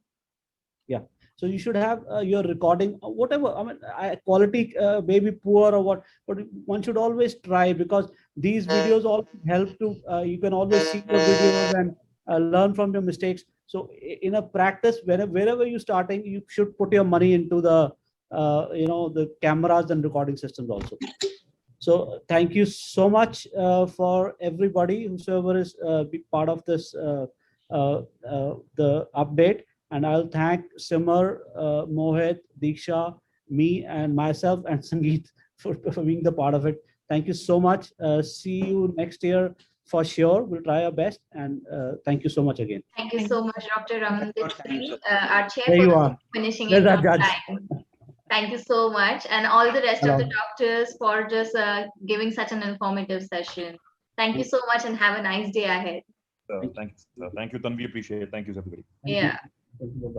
Yeah. So you should have your recording, whatever. I mean, quality may be poor or what, but one should always try, because these videos all help to. You can always see your videos and learn from your mistakes. So in a practice, wherever you're starting, you should put your money into the the cameras and recording systems also. So thank you so much for everybody whosoever is be part of this the update. And I'll thank Simar, Mohit, Diksha, me, and myself, and Sangeet for being the part of it. Thank you so much. See you next year for sure. We'll try our best. And thank you so much again. Thank you so much, Dr. Ramandeep Singh, our There you chairperson, are. finishing There's it our on judge. time. Thank you so much, and all the rest of the Hello. doctors for just giving such an informative session. Thank you so much, and have a nice day ahead. Thank you, Tanvi. Appreciate it. Thank you, everybody. Thank you. Yeah. Thank you.